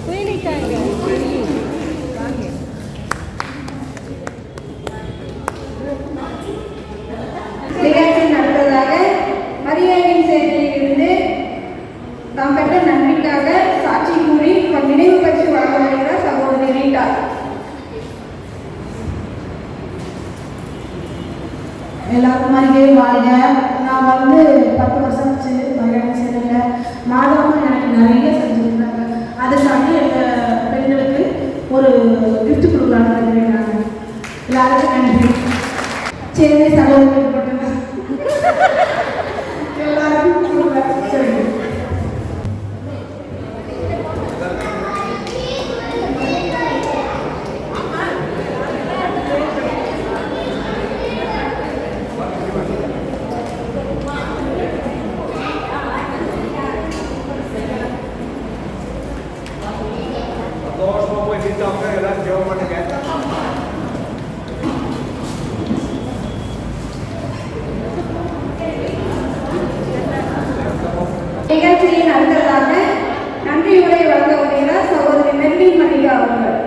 குயிலிட்டாங்க வாங்க. நிகழ்ச்சி நடந்ததாக மரியாதையின் சேவையிலிருந்து தாம் பெற்ற நன்மைக்காக சாட்சி கூறி நினைவு பற்றி வழங்க வருகிறார் சகோதரி ரீட்டா. எல்லாருக்கும் மாதிரியே வாழ்க. நான் 10 வருஷம் ஆச்சு மரியாதை செய்யல. மாதமாக எனக்கு நிறைய செஞ்சுருந்தாங்க. அதுக்காண்டி எங்கள் பெண்களுக்கு ஒரு கிஃப்ட் கொடுக்கலான்னு நினைக்கிறேன். நான் எல்லாருக்கும் நன்றி. சரி சகோதரி எல்லாருக்கும் கொடுக்குறேன். சரி. சந்தோஷமா போய் நிறுத்தவங்க எல்லாரும் ஜெபம் பண்ணுங்க. நிகழ்ச்சியின் அடுத்ததாக நன்றியுரை வழங்க வருகிறார் சகோதரி மெர்லின் மணிகா அவர்கள்.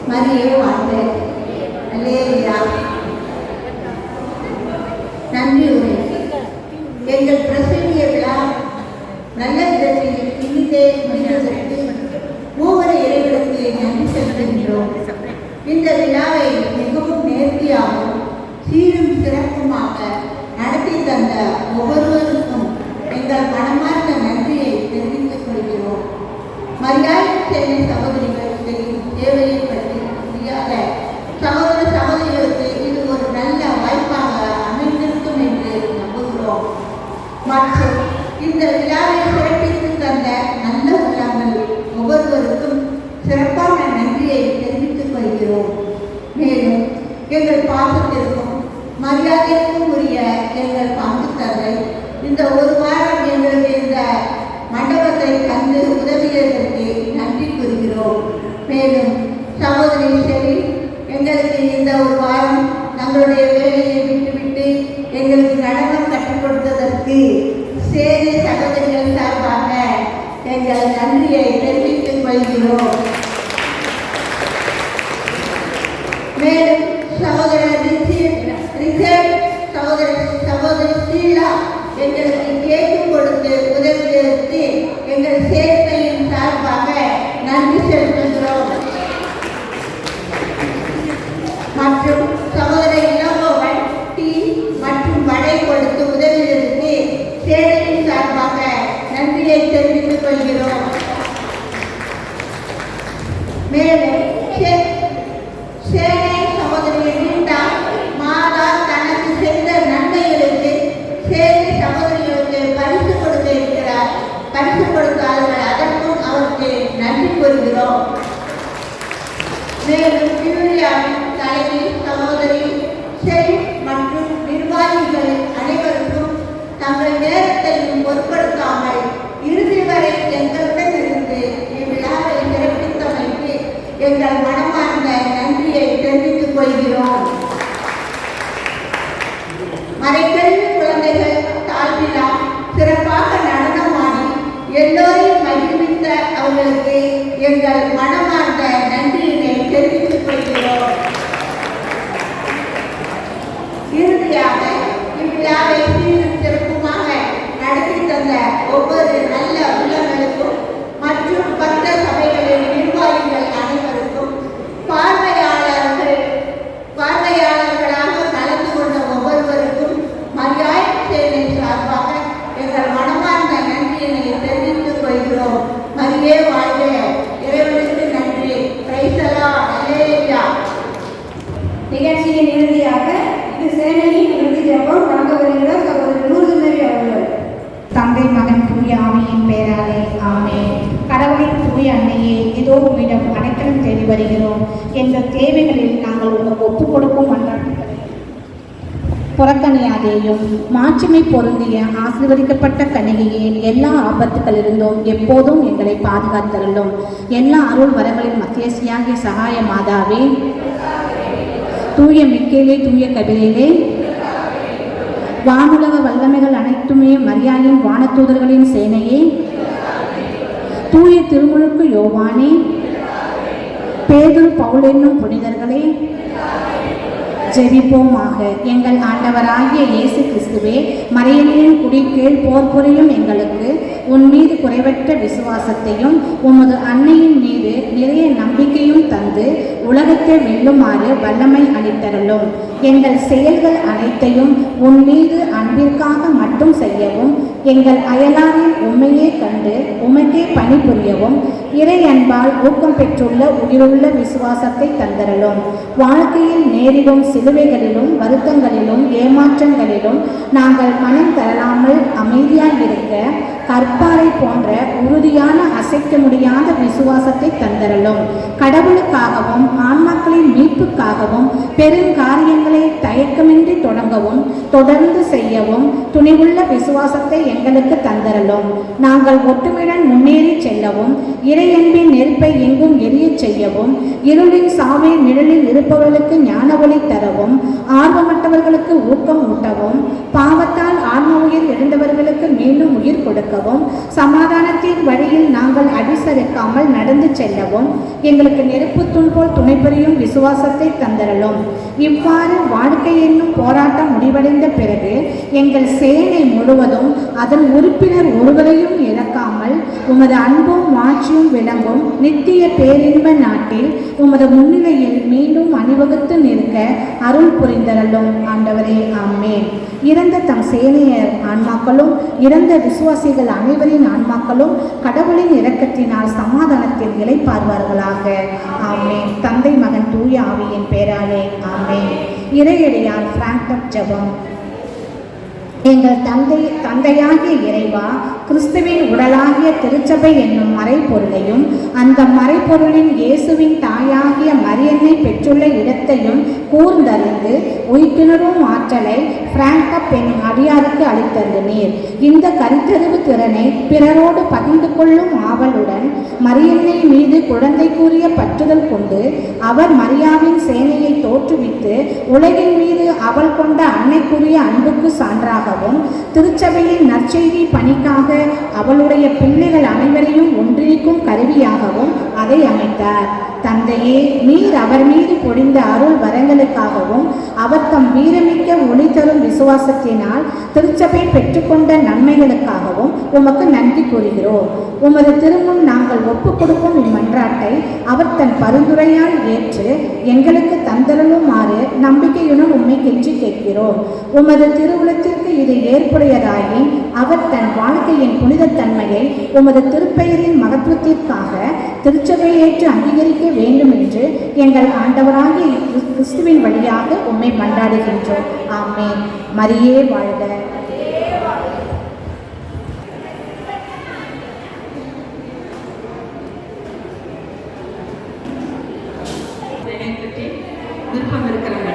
மரியே வாழ்க. அல்லேலூயா. நன்றி உரை. எங்கள் பிரசன்னிய விழா நல்ல விதத்தில் இனிதே முடிவதற்கு மூவரை இறைவனுக்கு நன்றி செலுத்துகின்றோம். இந்த விழாவை மிகவும் நேர்த்தியாகவும் சீரும் சிறப்புமாக நடத்தி தந்த ஒவ்வொருவருக்கும் எங்கள் மனமார்ந்த நன்றியை தெரிவித்துக் கொள்கிறோம். மரியாதை செல்வி சகோதரிகள் செய்யும் சேவையை பற்றி முடியாத சகோதர சகோதரிகளுக்கு இது ஒரு நல்ல வாய்ப்பாக அமைந்திருக்கும் என்று நம்புகிறோம். மற்றும் இந்த விழாவை சிறப்பித்து தந்த நல்ல உள்ளங்கள் ஒவ்வொருவருக்கும் சிறப்பான நன்றியை தெரிவித்துக் கொள்கிறோம். மேலும் எங்கள் பாசத்திற்கும் மரியாதைக்கும் உரிய எங்கள் பங்கு தந்தை இந்த ஒரு வாரம் எங்களுக்கு இந்த மண்டபத்தை தந்து உதவியதற்கு நன்றி கூறுகிறோம். மேலும் சகோதரி செல்வி எங்களுக்கு இந்த ஒரு வாரம் தங்களுடைய வேலையை விட்டுவிட்டு எங்களுக்கு நடனம் கற்றுக் கொடுத்ததற்கு சேரி சகோதரிகள் சார்பாக எங்கள் நன்றியை தெரிவித்துக் கொள்கிறோம். மேலும் சகோதரர் சகோதரி ஸ்ரீலா எங்களுக்கு கேட்டு கொடுத்து உதவியதற்கு எங்கள் சேர்க்கையின் சார்பாக நன்றி செலுத்துகிறோம். மற்றும் சகோதரர் இளங்கோவன் டீ மற்றும் வடை கொடுத்து உதவியதற்கு சேனையின் சார்பாக நன்றியை தெரிவித்துக் கொள்கிறோம். மேலும் சேனை சகோதரி நீண்டா மாதா தனக்கு செய்த நன்மைகளுக்கு சேனை சகோதரி வருகிறோம். எங்கள் தேவைகளில் நாங்கள் உமக்கு ஒப்புக் கொடுக்கும் மன்றாட்டுகளை புறக்கணியாதேயும். மாட்சிமை பொருந்திய ஆசீர்வதிக்கப்பட்ட கன்னிகையே, எல்லா ஆபத்துகளிலிருந்தும் எப்போதும் எங்களை பாதுகாத்தருளும். எல்லா அருள் வரங்களின் மத்தியசியாகிய சகாய மாதாவே, தூய மிக்கேலே, தூய கபிலேலே, வானுலக வல்லமைகள் அனைத்துமே, மரியாயின் வானதூதர்களின் சேனையே, தூய திருமுழுக்கு யோவானே, பேதுரு பவுல் என்னும் புனிதர்களே, ஜெபிப்போமாக. எங்கள் ஆண்டவராகிய இயேசு கிறிஸ்துவே, மரியன்னையின் குடி கீழ் போர் புரியும் எங்களுக்கு உன் மீது குறைவற்ற விசுவாசத்தையும் உமது அன்னையின் மீது நிறைய நம்பிக்கையும் தந்து உலகத்தை வெல்லுமாறு வல்லமை அளித்தருளும். எங்கள் செயல்கள் அனைத்தையும் உன் மீது அன்பிற்காக மட்டும் செய்யவும், எங்கள் அயலாரில் உண்மையே கண்டு உமக்கே பணிபுரியவும் இறை அன்பால் ஊக்கம் பெற்றுள்ள உயிருள்ள விசுவாசத்தை தந்தரலும். வாழ்க்கையில் நேரிடும் சிலுவைகளிலும் வருத்தங்களிலும் ஏமாற்றங்களிலும் நாங்கள் மனம் தரலாமல் அமைதியாக இருக்க கற்பாறை போன்ற உறுதியான அசைக்க முடியாத விசுவாசத்தை தந்தரலும். கடவுளுக்காகவும் ஆன்மாக்களின் மீட்புக்காகவும் பெருங்காரியங்களை தயக்கமின்றி தொடங்கவும் தொடர்ந்து செய்யவும் துணிவுள்ள விசுவாசத்தை எங்களுக்கு தந்தரலும். நாங்கள் ஒற்றுமையுடன் முன்னேறி செல்லவும் இறையன்பின் நெருப்பை எங்கும் எரிய செய்யவும் இருளின் சாவை நிழலில் இருப்பவர்களுக்கு ஞான ஒளி தரவும் ஆர்வமற்றவர்களுக்கு ஊக்கம் ஊட்டவும் பாவத்தால் ஆன்ம உயிர் எழுந்தவர்களுக்கு மீண்டும் உயிர் கொடுக்கவும் சமாதானத்தின் வழியில் நாங்கள் அடிசறுக்காமல் நடந்து செல்லவும் எங்களுக்கு நெருப்பு துன்போல் துணை புரியும் விசுவாசத்தை தந்தரலும். இவ்வாறு வாழ்க்கை என்னும் போராட்டம் முடிவடைந்த பிறகு எங்கள் சேனை முழுவதும் அதன் உறுப்பினர் ஒருவரையும் இழக்காமல் உமது அன்பும் மாட்சியும் விளங்கும் நித்திய பேரின்ப நாட்டில் உமது முன்னிலையில் மீண்டும் அணிவகுத்து நிற்க அருள் புரிந்தரலும். ஆண்டவரே, ஆமென். இறந்த தம் சேனையர் ஆன்மாக்களும் இறந்த விசுவாசிகள் அனைவரின் ஆன்மாக்களும் கடவுளின் இரக்கத்தினால் சமாதானத்தில் இளைப்பார்வார்களாக. ஆமென். தந்தை மகன் தூய ஆவியின் பேராலே. ஆமென். இறையடியார் பிராங்க்பர்ட் ஜெபம். எங்கள் தந்தையாகிய இறைவா, கிறிஸ்துவின் உடலாகிய திருச்சபை என்னும் மறைப்பொருளையும் அந்த மறைப்பொருளின் இயேசுவின் தாயாகிய மரியன்னை பெற்றுள்ள இடத்தையும் கூர்ந்தறிந்து உயிர்ப்பினரும் ஆற்றலை பிராங்கப் என்னும் அடியாருக்கு அளித்தருளினீர். இந்த கருத்தறிவு திறனை பிறரோடு பகிர்ந்து கொள்ளும் ஆவலுடன் மரியன்னை மீது குழந்தைக்குரிய பற்றுதல் கொண்டு அவர் மரியாவின் சேனையை தோற்றுவித்து உலகின் மீது அவள் கொண்ட அன்னைக்குரிய அன்புக்கு சான்றாகவும் திருச்சபையின் நற்செய்தி பணிக்காக அவளுடைய பிள்ளைகள் அனைவரையும் ஒன்றிணைக்கும் கருவியாகவும் அதை அமைத்தார். தந்தையே, நீர் அவர் மீது பொழிந்த அருள் வரங்களுக்காகவும் அவர் தம் வீரமிக்க ஒளி தரும் விசுவாசத்தினால் திருச்சபை பெற்றுக்கொண்ட நன்மைகளுக்காகவும் உமக்கு நன்றி கூறுகிறோம். உமது திருமுன் நாங்கள் ஒப்புக் கொடுக்கும் இம்மன்றாட்டை அவர் தன் பரிந்துரையால் ஏற்று எங்களுக்கு தந்தருளுமாறு நம்பிக்கையுடன் உம்மை கெஞ்சி கேட்கிறோம். உமது திருவுளத்திற்கு இது ஏற்புடையதாகி அவர் தன் வாழ்க்கையின் புனிதத்தன்மையை உமது திருப்பெயரின் மகத்துவத்திற்காக திருச்சபையை ஏற்று அங்கீகரிக்க வேண்டும் என்று எங்கள் ஆண்டவராகிய கிறிஸ்துவின் வழியாக உம்மை மன்றாடுகின்றோம். ஆமென். மரியே வாழ்க. விருப்பம் இருக்கிறவங்க